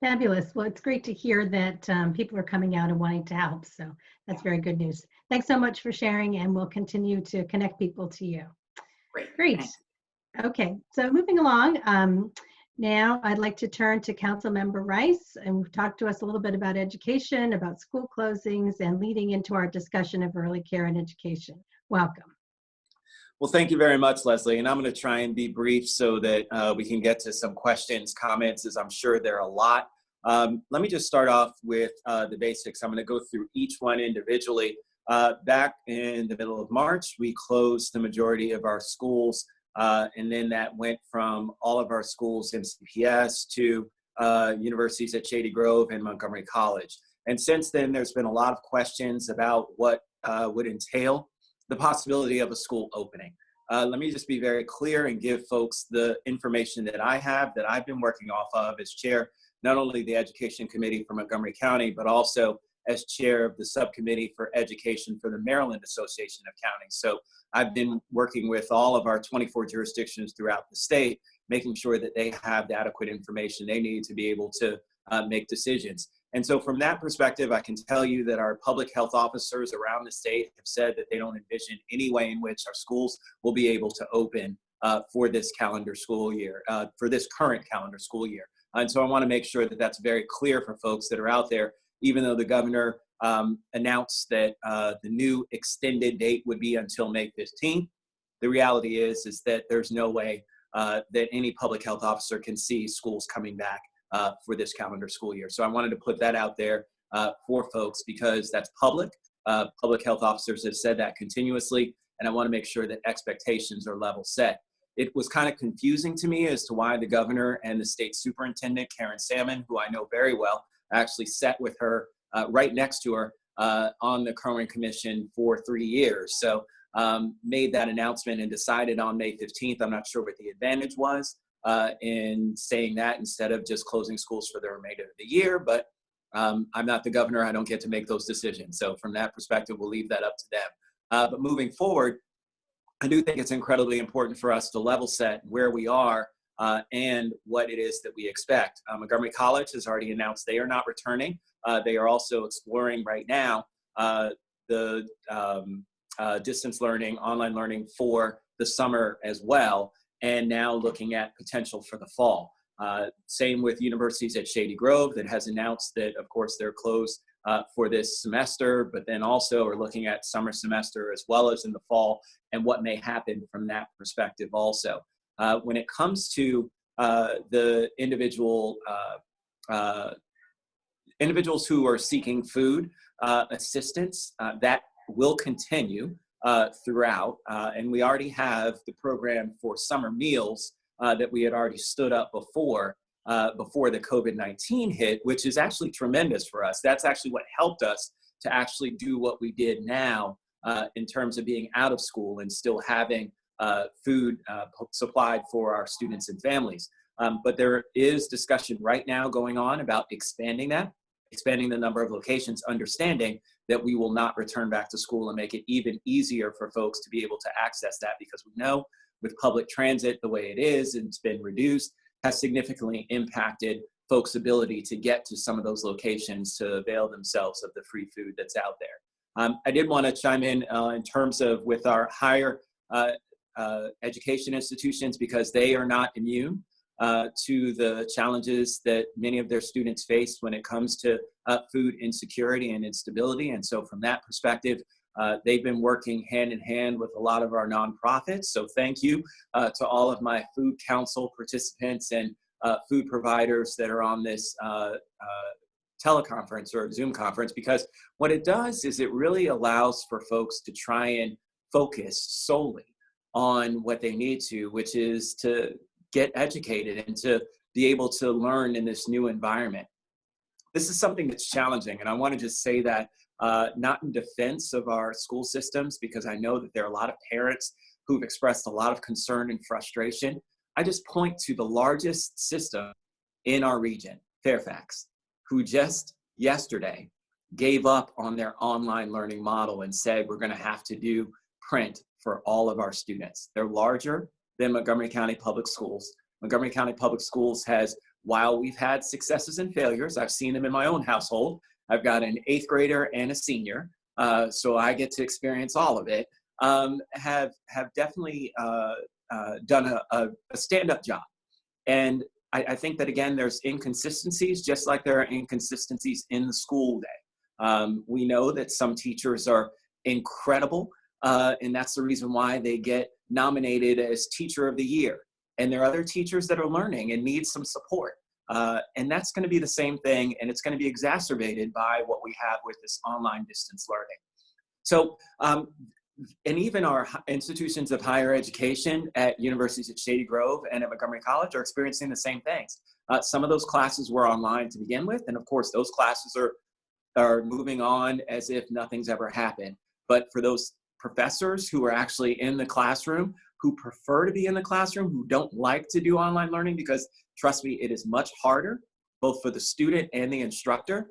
Fabulous. Well, it's great to hear that people are coming out and wanting to help. So that's very good news. Thanks so much for sharing, and we'll continue to connect people to you. Great. Okay, so moving along, now I'd like to turn to Councilmember Rice, and talk to us a little bit about education, about school closings, and leading into our discussion of early care and education. Welcome. Well, thank you very much, Leslie. And I'm going to try and be brief so that we can get to some questions, comments, as I'm sure there are a lot. Let me just start off with the basics. I'm going to go through each one individually. Back in the middle of March, we closed the majority of our schools, and then that went from all of our schools in CPS to universities at Shady Grove and Montgomery College. And since then, there's been a lot of questions about what would entail the possibility of a school opening. Let me just be very clear and give folks the information that I have, that I've been working off of as chair, not only the Education Committee for Montgomery County, but also as chair of the Subcommittee for Education for the Maryland Association of Counties. So I've been working with all of our 24 jurisdictions throughout the state, making sure that they have the adequate information they need to be able to make decisions. And so from that perspective, I can tell you that our public health officers around the state have said that they don't envision any way in which our schools will be able to open for this calendar school year, for this current calendar school year. And so I want to make sure that that's very clear for folks that are out there, even though the governor announced that the new extended date would be until May 15th. The reality is that there's no way that any public health officer can see schools coming back for this calendar school year. So I wanted to put that out there for folks, because that's public. Public health officers have said that continuously, and I want to make sure that expectations are level set. It was kind of confusing to me as to why the governor and the state superintendent, Karen Salmon, who I know very well, actually sat with her right next to her on the Cronin Commission for 3 years. So made that announcement and decided on May 15th. I'm not sure what the advantage was in saying that instead of just closing schools for the remainder of the year, but I'm not the governor. I don't get to make those decisions. So from that perspective, we'll leave that up to them. But moving forward, I do think it's incredibly important for us to level set where we are and what it is that we expect. Montgomery College has already announced they are not returning. They are also exploring right now the distance learning, online learning for the summer as well, and now looking at potential for the fall. Same with universities at Shady Grove that has announced that, of course, they're closed for this semester, but then also are looking at summer semester as well as in the fall, and what may happen from that perspective also. When it comes to the individuals who are seeking food assistance, that will continue throughout, and we already have the program for summer meals that we had already stood up before the COVID-19 hit, which is actually tremendous for us. That's actually what helped us to actually do what we did now in terms of being out of school and still having food supplied for our students and families. But there is discussion right now going on about expanding the number of locations, understanding that we will not return back to school and make it even easier for folks to be able to access that, because we know with public transit the way it is, and it's been reduced, has significantly impacted folks' ability to get to some of those locations to avail themselves of the free food that's out there. I did want to chime in terms of with our higher education institutions, because they are not immune to the challenges that many of their students face when it comes to food insecurity and instability. And so from that perspective, they've been working hand in hand with a lot of our nonprofits. So thank you to all of my Food Council participants and food providers that are on this teleconference or Zoom conference, because what it does is it really allows for folks to try and focus solely on what they need to, which is to get educated and to be able to learn in this new environment. This is something that's challenging, and I want to just say that not in defense of our school systems, because I know that there are a lot of parents who've expressed a lot of concern and frustration. I just point to the largest system in our region, Fairfax, who just yesterday gave up on their online learning model and said, we're going to have to do print for all of our students. They're larger than Montgomery County Public Schools. Montgomery County Public Schools has, while we've had successes and failures, I've seen them in my own household. I've got an 8th grader and a senior, so I get to experience all of it, have definitely done a stand-up job. And I think that, again, there's inconsistencies, just like there are inconsistencies in the school day. We know that some teachers are incredible, and that's the reason why they get nominated as Teacher of the Year. And there are other teachers that are learning and need some support. And that's going to be the same thing, and it's going to be exacerbated by what we have with this online distance learning. So, and even our institutions of higher education at universities at Shady Grove and at Montgomery College are experiencing the same things. Some of those classes were online to begin with, and of course those classes are moving on as if nothing's ever happened. But for those professors who are actually in the classroom, who prefer to be in the classroom, who don't like to do online learning, because trust me, it is much harder, both for the student and the instructor,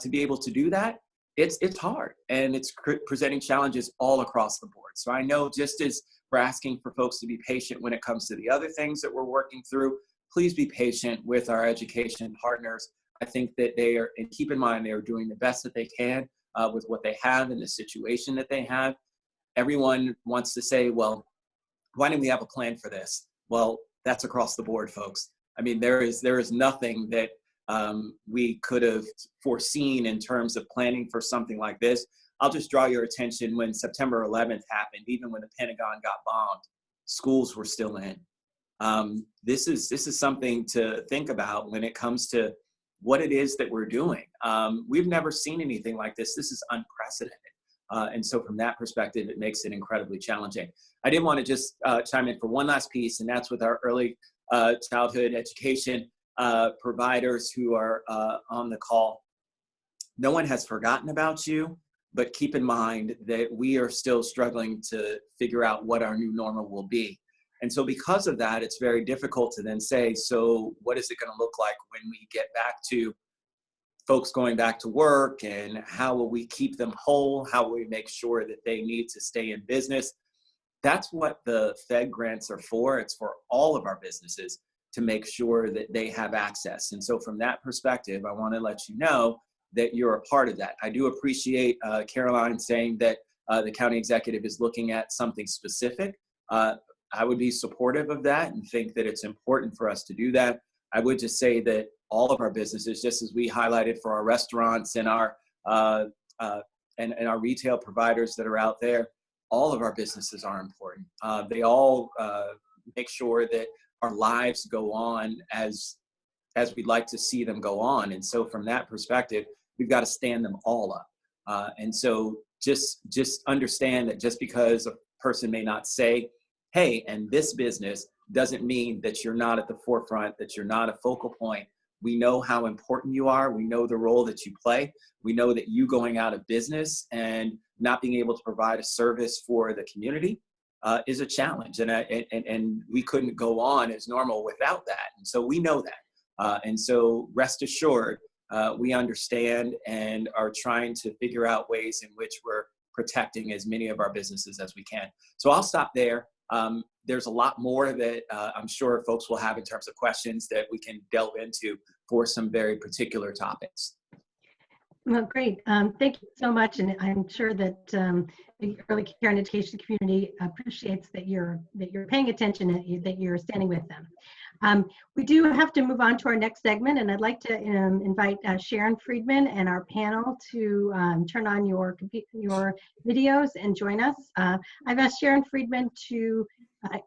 to be able to do that. It's hard, and it's presenting challenges all across the board. So I know, just as we're asking for folks to be patient when it comes to the other things that we're working through, please be patient with our education partners. I think that they are, and keep in mind, they are doing the best that they can with what they have in the situation that they have. Everyone wants to say, well, why didn't we have a plan for this? Well, that's across the board, folks. I mean, there is nothing that we could have foreseen in terms of planning for something like this. I'll just draw your attention, when September 11th happened, even when the Pentagon got bombed, schools were still in. This is something to think about when it comes to what it is that we're doing. We've never seen anything like this. This is unprecedented. And so from that perspective, it makes it incredibly challenging. I did want to just chime in for one last piece, and that's with our early childhood education providers who are on the call. No one has forgotten about you, but keep in mind that we are still struggling to figure out what our new normal will be. And so because of that, it's very difficult to then say, so what is it going to look like when we get back to folks going back to work, and how will we keep them whole? How will we make sure that they need to stay in business? That's what the Fed grants are for. It's for all of our businesses to make sure that they have access. And so from that perspective, I want to let you know that you're a part of that. I do appreciate Caroline saying that the county executive is looking at something specific. I would be supportive of that and think that it's important for us to do that. I would just say that all of our businesses, just as we highlighted for our restaurants and our and our retail providers that are out there, all of our businesses are important. They all make sure that our lives go on as we'd like to see them go on. And so from that perspective, we've got to stand them all up. And so just understand that just because a person may not say, hey, and this business, doesn't mean that you're not at the forefront, that you're not a focal point. We know how important you are. We know the role that you play. We know that you going out of business and not being able to provide a service for the community is a challenge, and we couldn't go on as normal without that. And so we know that. And so rest assured, we understand and are trying to figure out ways in which we're protecting as many of our businesses as we can. So I'll stop there. There's a lot more that I'm sure folks will have in terms of questions that we can delve into for some very particular topics. Well, great. Thank you so much. And I'm sure that the early care and education community appreciates that you're paying attention and that you're standing with them. We do have to move on to our next segment, and I'd like to invite Sharon Friedman and our panel to turn on your videos and join us. I've asked Sharon Friedman to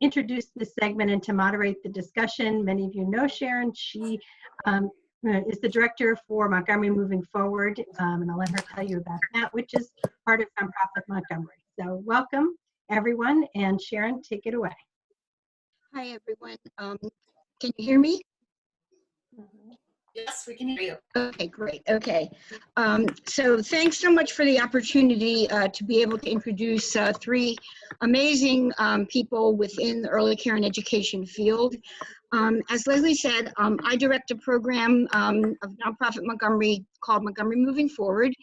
introduce this segment and to moderate the discussion. Many of you know Sharon. She is the director for Montgomery Moving Forward, and I'll let her tell you about that, which is part of Nonprofit Montgomery. So welcome, everyone, and Sharon, take it away. Hi, everyone. Can you hear me? Yes, we can hear you. Okay, great. Okay. So thanks so much for the opportunity to be able to introduce three amazing people within the early care and education field. As Leslie said, I direct a program of Nonprofit Montgomery called Montgomery Moving Forward.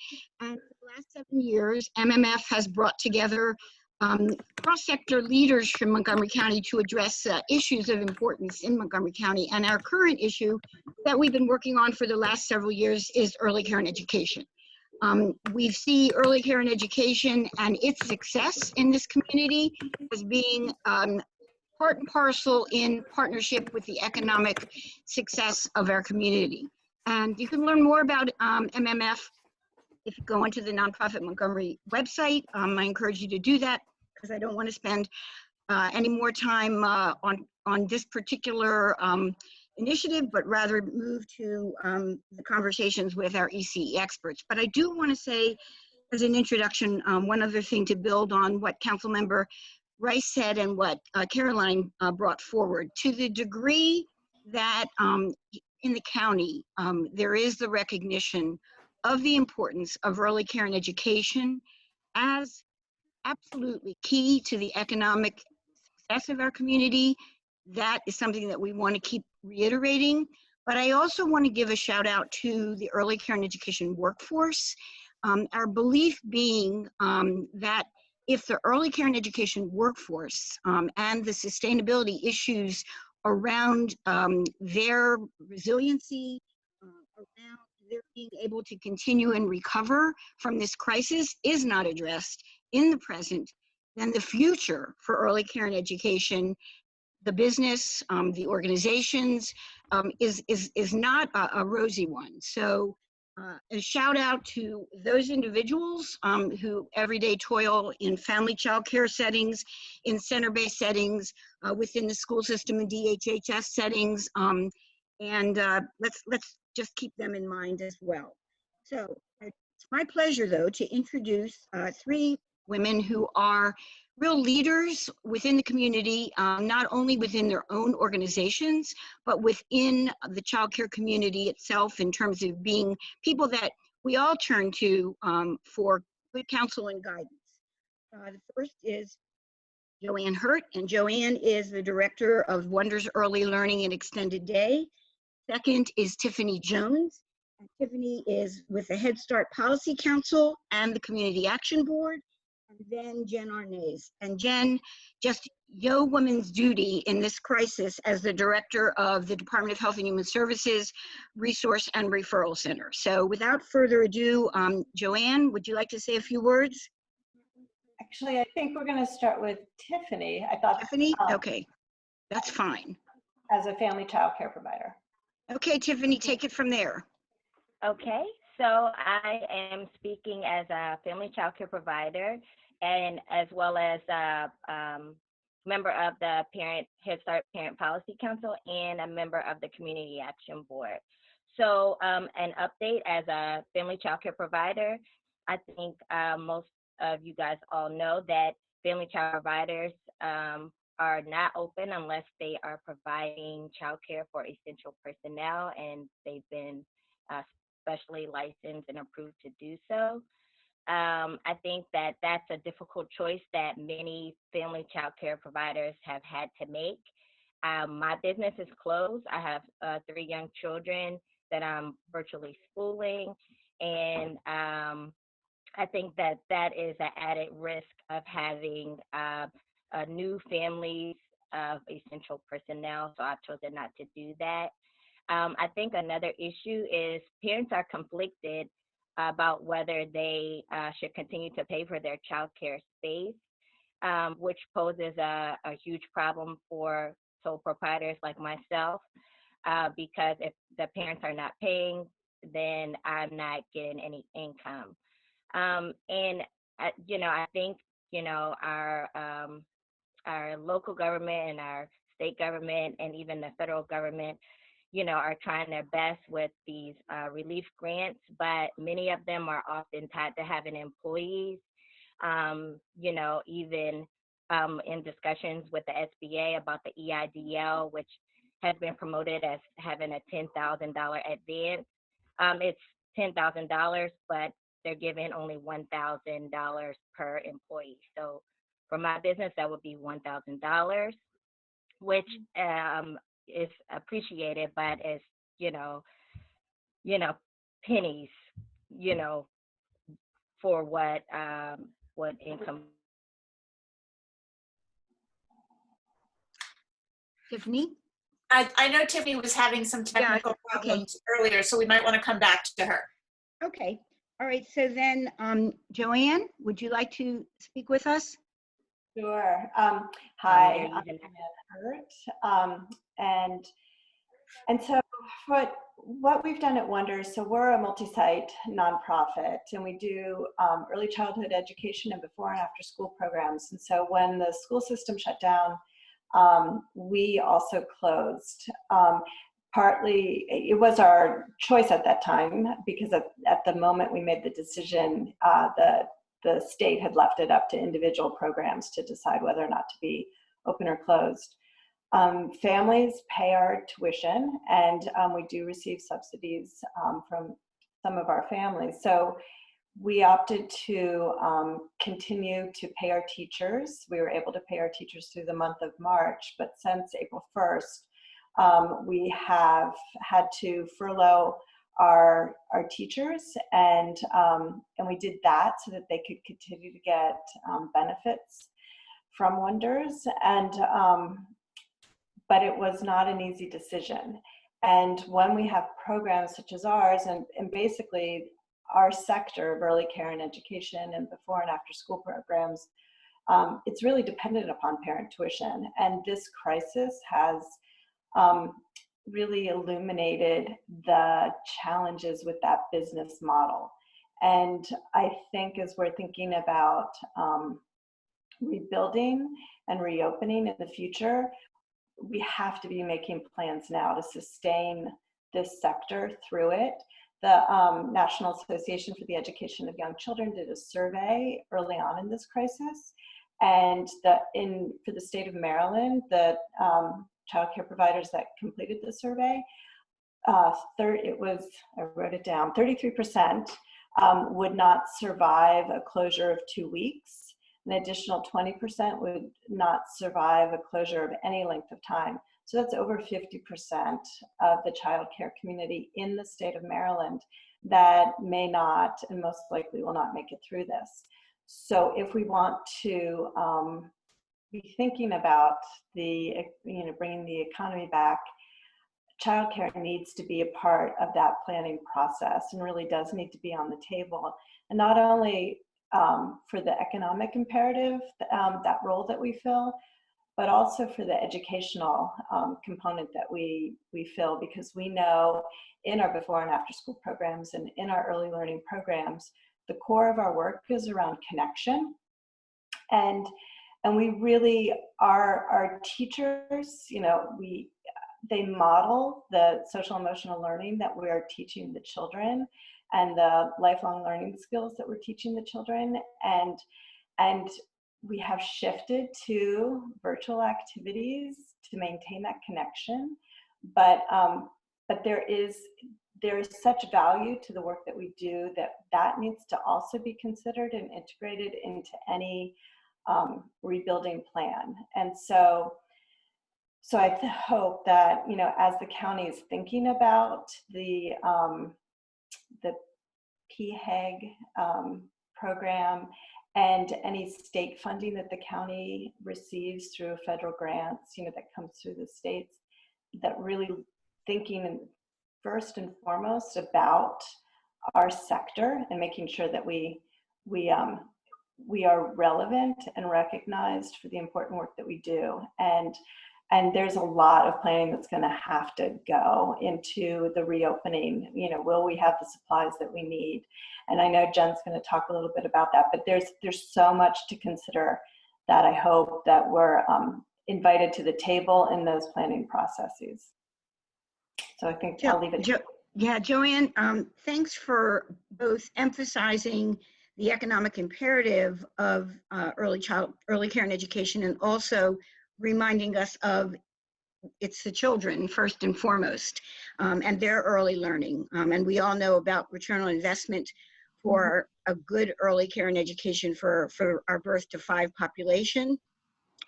And for the last 7 years, MMF has brought together cross-sector leaders from Montgomery County to address issues of importance in Montgomery County. And our current issue that we've been working on for the last several years is early care and education. We see early care and education and its success in this community as being part and parcel in partnership with the economic success of our community. And you can learn more about MMF if you go onto the Nonprofit Montgomery website. I encourage you to do that because I don't want to spend any more time on this particular initiative, but rather move to the conversations with our ECE experts. But I do want to say, as an introduction, one other thing to build on what Councilmember Rice said and what Caroline brought forward. To the degree that in the county, there is the recognition of the importance of early care and education as absolutely key to the economic success of our community. That is something that we want to keep reiterating. But I also want to give a shout out to the early care and education workforce. Our belief being that if the early care and education workforce and the sustainability issues around their resiliency, around their being able to continue and recover from this crisis is not addressed in the present, then the future for early care and education, the business, the organizations, is not a rosy one. So a shout out to those individuals who every day toil in family child care settings, in center-based settings, within the school system and DHHS settings, and let's just keep them in mind as well. So it's my pleasure, though, to introduce three women who are real leaders within the community, not only within their own organizations, but within the childcare community itself, in terms of being people that we all turn to for good counsel and guidance. The first is Joanne Hurt, and Joanne is the director of Wonders Early Learning and Extended Day. Second is Tiffany Jones, and Tiffany is with the Head Start Policy Council and the Community Action Board. And then Jen Arnaiz. And Jen, just yo woman's duty in this crisis as the director of the Department of Health and Human Services Resource and Referral Center. So without further ado, Joanne, would you like to say a few words? Actually, I think we're going to start with Tiffany. I thought Tiffany? Okay, that's fine. As a family child care provider. Okay, Tiffany, take it from there. Okay, so I am speaking as a family child care provider and as well as a member of the Head Start Parent Policy Council and a member of the Community Action Board. So an update as a family child care provider, I think most of you guys all know that family child providers are not open unless they are providing child care for essential personnel, and they've been specially licensed and approved to do so. I think that that's a difficult choice that many family child care providers have had to make. My business is closed. I have 3 young children that I'm virtually schooling, and I think that that is an added risk of having new families of essential personnel, so I've chosen not to do that. I think another issue is parents are conflicted about whether they should continue to pay for their child care space, which poses a huge problem for sole proprietors like myself, because if the parents are not paying, then I'm not getting any income. And I think our local government and our state government and even the federal government, are trying their best with these relief grants, but many of them are often tied to having employees. Even in discussions with the SBA about the EIDL, which has been promoted as having a $10,000 advance. It's $10,000, but they're giving only $1,000 per employee. So for my business, that would be $1,000, which is appreciated, but it's, pennies, for what income. Tiffany? I know Tiffany was having some technical problems earlier, so we might want to come back to her. Okay. All right. So then, Joanne, would you like to speak with us? Sure. Hi, I'm Joanne Hurt. And so what we've done at Wonders, so we're a multi-site nonprofit, and we do early childhood education and before and after school programs. And so when the school system shut down, we also closed. Partly, it was our choice at that time, because at the moment we made the decision, the state had left it up to individual programs to decide whether or not to be open or closed. Families pay our tuition, and we do receive subsidies from some of our families. So we opted to continue to pay our teachers. We were able to pay our teachers through the month of March, but since April 1st, we have had to furlough our teachers, and we did that so that they could continue to get benefits from Wonders. And but it was not an easy decision. And when we have programs such as ours, and basically our sector of early care and education and before and after school programs, it's really dependent upon parent tuition. And this crisis has really illuminated the challenges with that business model. And I think as we're thinking about rebuilding and reopening in the future, we have to be making plans now to sustain this sector through it. The National Association for the Education of Young Children did a survey early on in this crisis, and for the state of Maryland, the child care providers that completed the survey, I wrote it down, 33% would not survive a closure of 2 weeks. An additional 20% would not survive a closure of any length of time. So that's over 50% of the child care community in the state of Maryland that may not, and most likely will not, make it through this. So if we want to be thinking about bringing the economy back, childcare needs to be a part of that planning process, and really does need to be on the table. And not only for the economic imperative, that role that we fill, but also for the educational component that we fill, because we know in our before and after school programs and in our early learning programs, the core of our work is around connection. And we really, our teachers, they model the social emotional learning that we are teaching the children, and the lifelong learning skills that we're teaching the children. And we have shifted to virtual activities to maintain that connection. But there is there is such value to the work that we do that needs to also be considered and integrated into any rebuilding plan. And so I hope that, you know, as the county is thinking about the PHEG program and any state funding that the county receives through federal grants, you know, that comes through the states, that really thinking first and foremost about our sector and making sure that we are relevant and recognized for the important work that we do. And there's a lot of planning that's going to have to go into the reopening. You know, will we have the supplies that we need? And I know Jen's going to talk a little bit about that, but there's so much to consider that I hope that we're invited to the table in those planning processes. So I think I'll leave it. Yeah, Joanne, thanks for both emphasizing the economic imperative of early care and education, and also reminding us of it's the children first and foremost, and their early learning. And we all know about return on investment for a good early care and education for our birth to 5 population.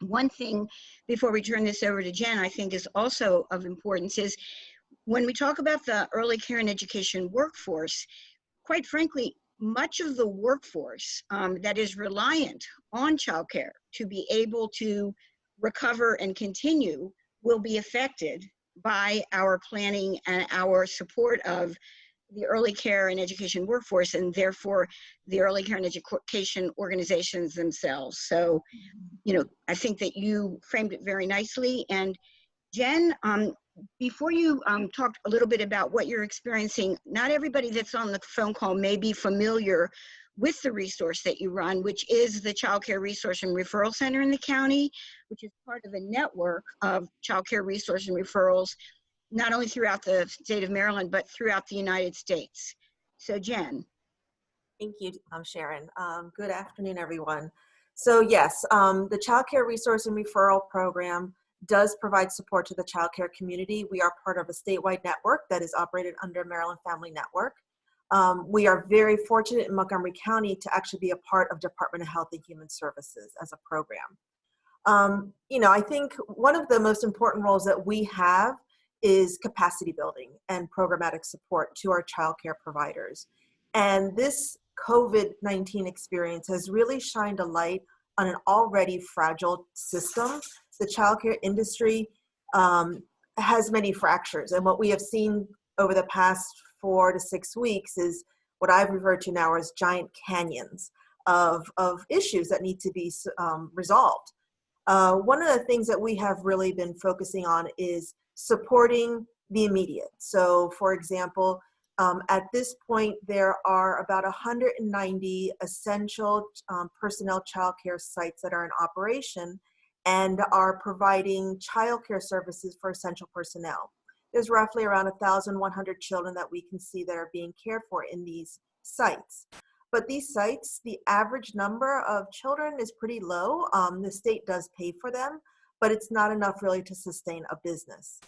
One thing before we turn this over to Jen, I think is also of importance is when we talk about the early care and education workforce, quite frankly, much of the workforce that is reliant on childcare to be able to recover and continue will be affected by our planning and our support of the early care and education workforce, and therefore the early care and education organizations themselves. So, you know, I think that you framed it very nicely. And Jen, before you talked a little bit about what you're experiencing, not everybody that's on the phone call may be familiar with the resource that you run, which is the Child Care Resource and Referral Center in the county, which is part of a network of child care resource and referrals, not only throughout the state of Maryland, but throughout the United States. So Jen. Thank you, Sharon. Good afternoon, everyone. So yes, the Child Care Resource and Referral Program does provide support to the child care community. We are part of a statewide network that is operated under Maryland Family Network. We are very fortunate in Montgomery County to actually be a part of Department of Health and Human Services as a program. You know, I think one of the most important roles that we have is capacity building and programmatic support to our child care providers. And this COVID-19 experience has really shined a light on an already fragile system. The childcare industry has many fractures, and what we have seen over the past 4 to 6 weeks is what I've referred to now as giant canyons of issues that need to be resolved. One of the things that we have really been focusing on is supporting the immediate. So for example, at this point, there are about 190 essential personnel childcare sites that are in operation and are providing childcare services for essential personnel. There's roughly around 1,100 children that we can see that are being cared for in these sites. But these sites, the average number of children is pretty low. The state does pay for them, but it's not enough really to sustain a business.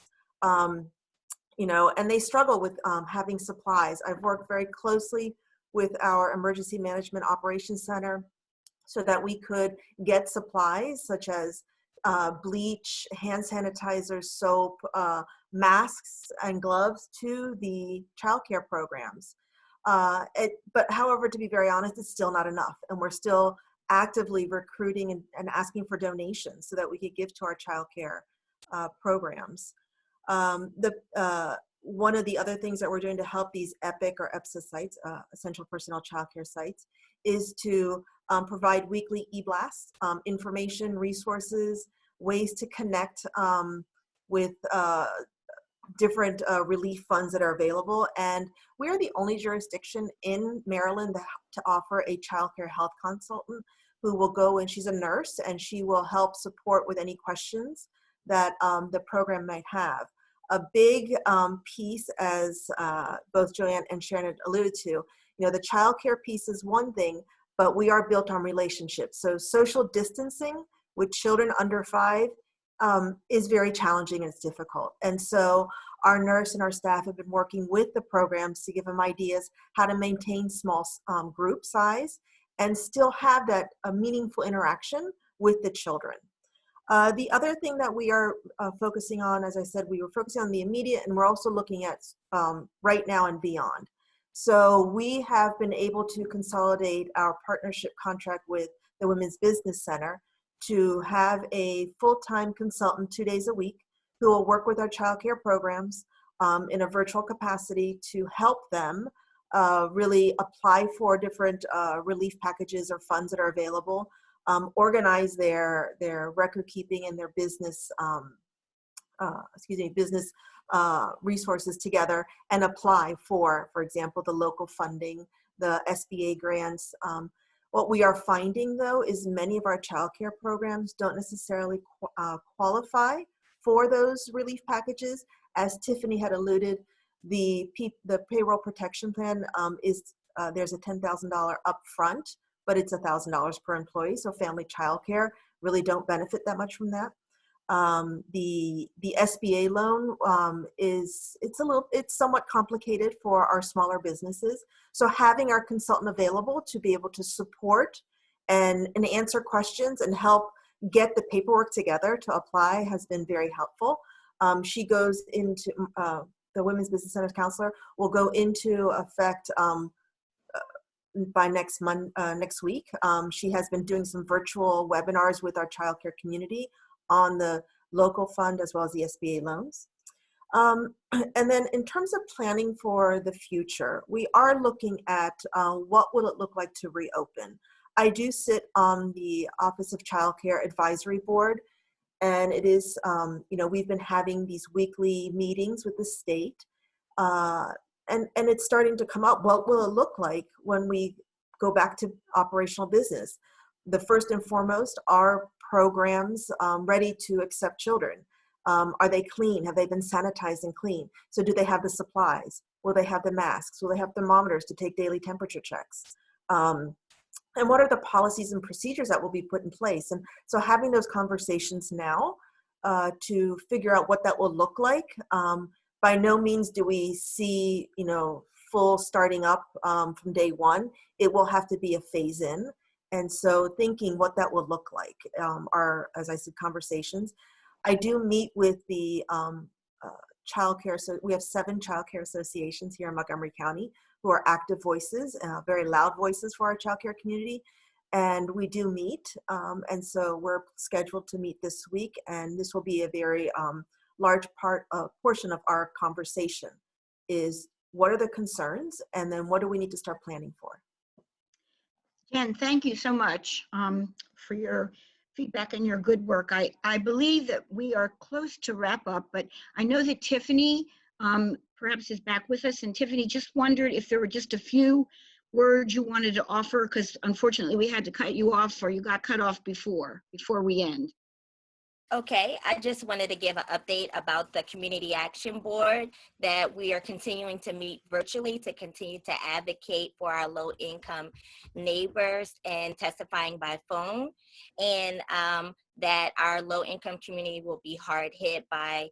You know, and they struggle with having supplies. I've worked very closely with our Emergency Management Operations Center so that we could get supplies such as bleach, hand sanitizer, soap, masks, and gloves to the childcare programs. But however, to be very honest, it's still not enough. And we're still actively recruiting and asking for donations so that we could give to our childcare programs. One of the other things that we're doing to help these EPIC or EPSA sites, essential personnel childcare sites, is to provide weekly e-blasts, information, resources, ways to connect with different relief funds that are available. And we are the only jurisdiction in Maryland to offer a child care health consultant who will go, and she's a nurse, and she will help support with any questions that the program might have. A big piece, as both Joanne and Sharon had alluded to, you know, the child care piece is one thing, but we are built on relationships. So social distancing with children under 5 is very challenging and it's difficult. And so our nurse and our staff have been working with the programs to give them ideas how to maintain small group size and still have that meaningful interaction with the children. The other thing that we are focusing on, as I said, we were focusing on the immediate, and we're also looking at right now and beyond. So we have been able to consolidate our partnership contract with the Women's Business Center to have a full-time consultant 2 days a week who will work with our childcare programs in a virtual capacity to help them really apply for different relief packages or funds that are available, organize their record keeping and their business, business resources together and apply for example, the local funding, the SBA grants. What we are finding though is many of our childcare programs don't necessarily qualify for those relief packages. As Tiffany had alluded, the payroll protection plan is there's a $10,000 upfront, but it's $1,000 per employee. So family childcare really don't benefit that much from that. The SBA loan it's somewhat complicated for our smaller businesses. So having our consultant available to be able to support and answer questions and help get the paperwork together to apply has been very helpful. She goes into the Women's Business Center counselor will go into effect by next week. She has been doing some virtual webinars with our childcare community on the local fund as well as the SBA loans. And then in terms of planning for the future, we are looking at what will it look like to reopen. I do sit on the Office of Child Care Advisory Board, and it is, we've been having these weekly meetings with the state, and it's starting to come up. What will it look like when we go back to operational business? The first and foremost, are programs ready to accept children? Are they clean? Have they been sanitized and clean? So do they have the supplies? Will they have the masks? Will they have thermometers to take daily temperature checks? And what are the policies and procedures that will be put in place? And so having those conversations now to figure out what that will look like. By no means do we see, full starting up from day one. It will have to be a phase in. And so thinking what that will look like are, as I said, conversations. I do meet with the childcare. So we have 7 childcare associations here in Montgomery County who are active voices, very loud voices for our childcare community. And we do meet. And so we're scheduled to meet this week. And this will be a very large portion of our conversation is what are the concerns? And then what do we need to start planning for? Jen, thank you so much for your feedback and your good work. I believe that we are close to wrap up, but I know that Tiffany perhaps is back with us. And Tiffany, just wondered if there were just a few words you wanted to offer, because unfortunately we had to cut you off, or you got cut off before we end. Okay, I just wanted to give an update about the Community Action Board, that we are continuing to meet virtually to continue to advocate for our low-income neighbors and testifying by phone, and that our low-income community will be hard hit by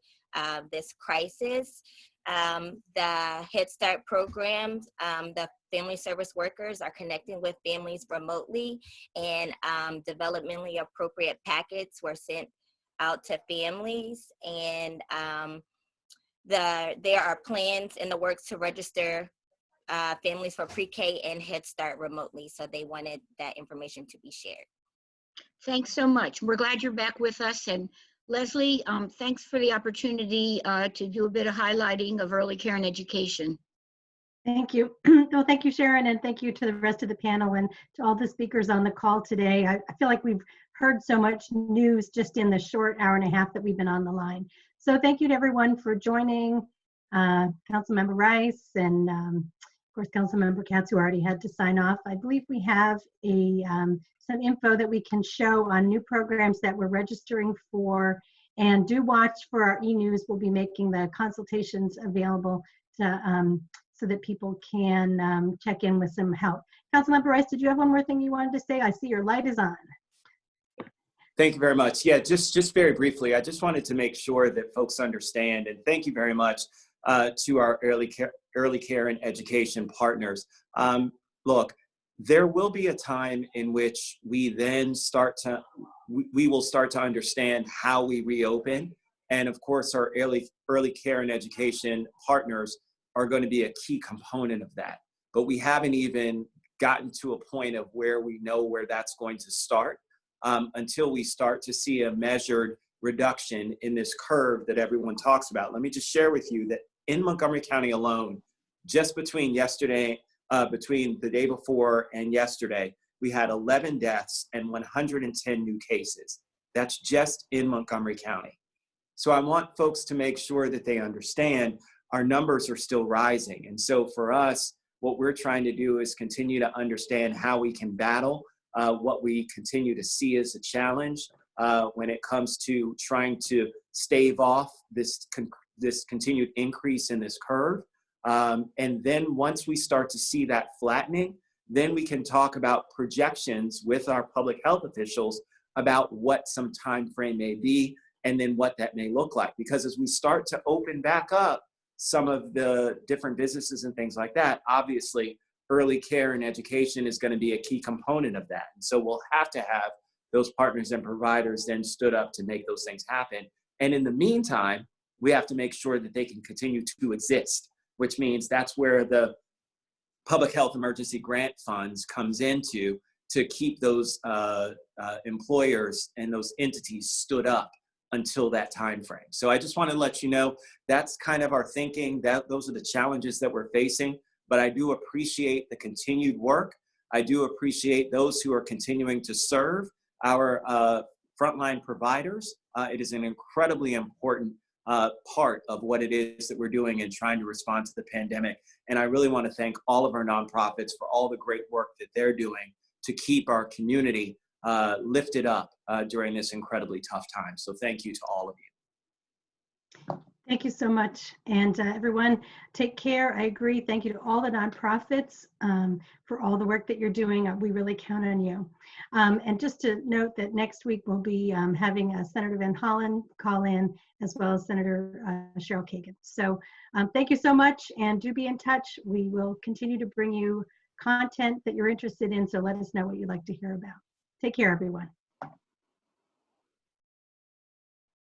this crisis. The Head Start programs, the family service workers are connecting with families remotely, and developmentally appropriate packets were sent out to families, and there are plans in the works to register families for pre-K and Head Start remotely, so they wanted that information to be shared. Thanks so much. We're glad you're back with us. And Leslie, thanks for the opportunity to do a bit of highlighting of early care and education. Thank you. Well, thank you, Sharon, and thank you to the rest of the panel and to all the speakers on the call today. I feel like we've heard so much news just in the short hour and a half that we've been on the line. So thank you to everyone for joining, Councilmember Rice and of course Councilmember Katz, who already had to sign off. I believe we have some info that we can show on new programs that we're registering for, and do watch for our e-news. We'll be making the consultations available to so that people can check in with some help. Councilmember Rice, did you have one more thing you wanted to say? I see your light is on. Thank you very much. Yeah, just very briefly, I just wanted to make sure that folks understand, and thank you very much to our early care and education partners. Look, there will be a time in which we then we will start to understand how we reopen. And of course, our early care and education partners are going to be a key component of that. But we haven't even gotten to a point of where we know where that's going to start until we start to see a measured reduction in this curve that everyone talks about. Let me just share with you that in Montgomery County alone, just between between the day before and yesterday, we had 11 deaths and 110 new cases. That's just in Montgomery County. So I want folks to make sure that they understand our numbers are still rising. And so for us, what we're trying to do is continue to understand how we can battle what we continue to see as a challenge when it comes to trying to stave off this continued increase in this curve. And then once we start to see that flattening, then we can talk about projections with our public health officials about what some time frame may be and then what that may look like. Because as we start to open back up some of the different businesses and things like that, obviously early care and education is going to be a key component of that. And so we'll have to have those partners and providers then stood up to make those things happen. And in the meantime, we have to make sure that they can continue to exist, which means that's where the public health emergency grant funds comes into to keep those employers and those entities stood up until that time frame. So I just want to let you know that's kind of our thinking, that those are the challenges that we're facing. But I do appreciate the continued work. I do appreciate those who are continuing to serve our frontline providers. It is an incredibly important part of what it is that we're doing in trying to respond to the pandemic. And I really want to thank all of our nonprofits for all the great work that they're doing to keep our community lifted up during this incredibly tough time. So thank you to all of you. Thank you so much. And everyone, take care. I agree. Thank you to all the nonprofits for all the work that you're doing. We really count on you. And just to note that next week we'll be having Senator Van Hollen call in, as well as Senator Cheryl Kagan. So thank you so much, and do be in touch. We will continue to bring you content that you're interested in, so let us know what you'd like to hear about. Take care, everyone.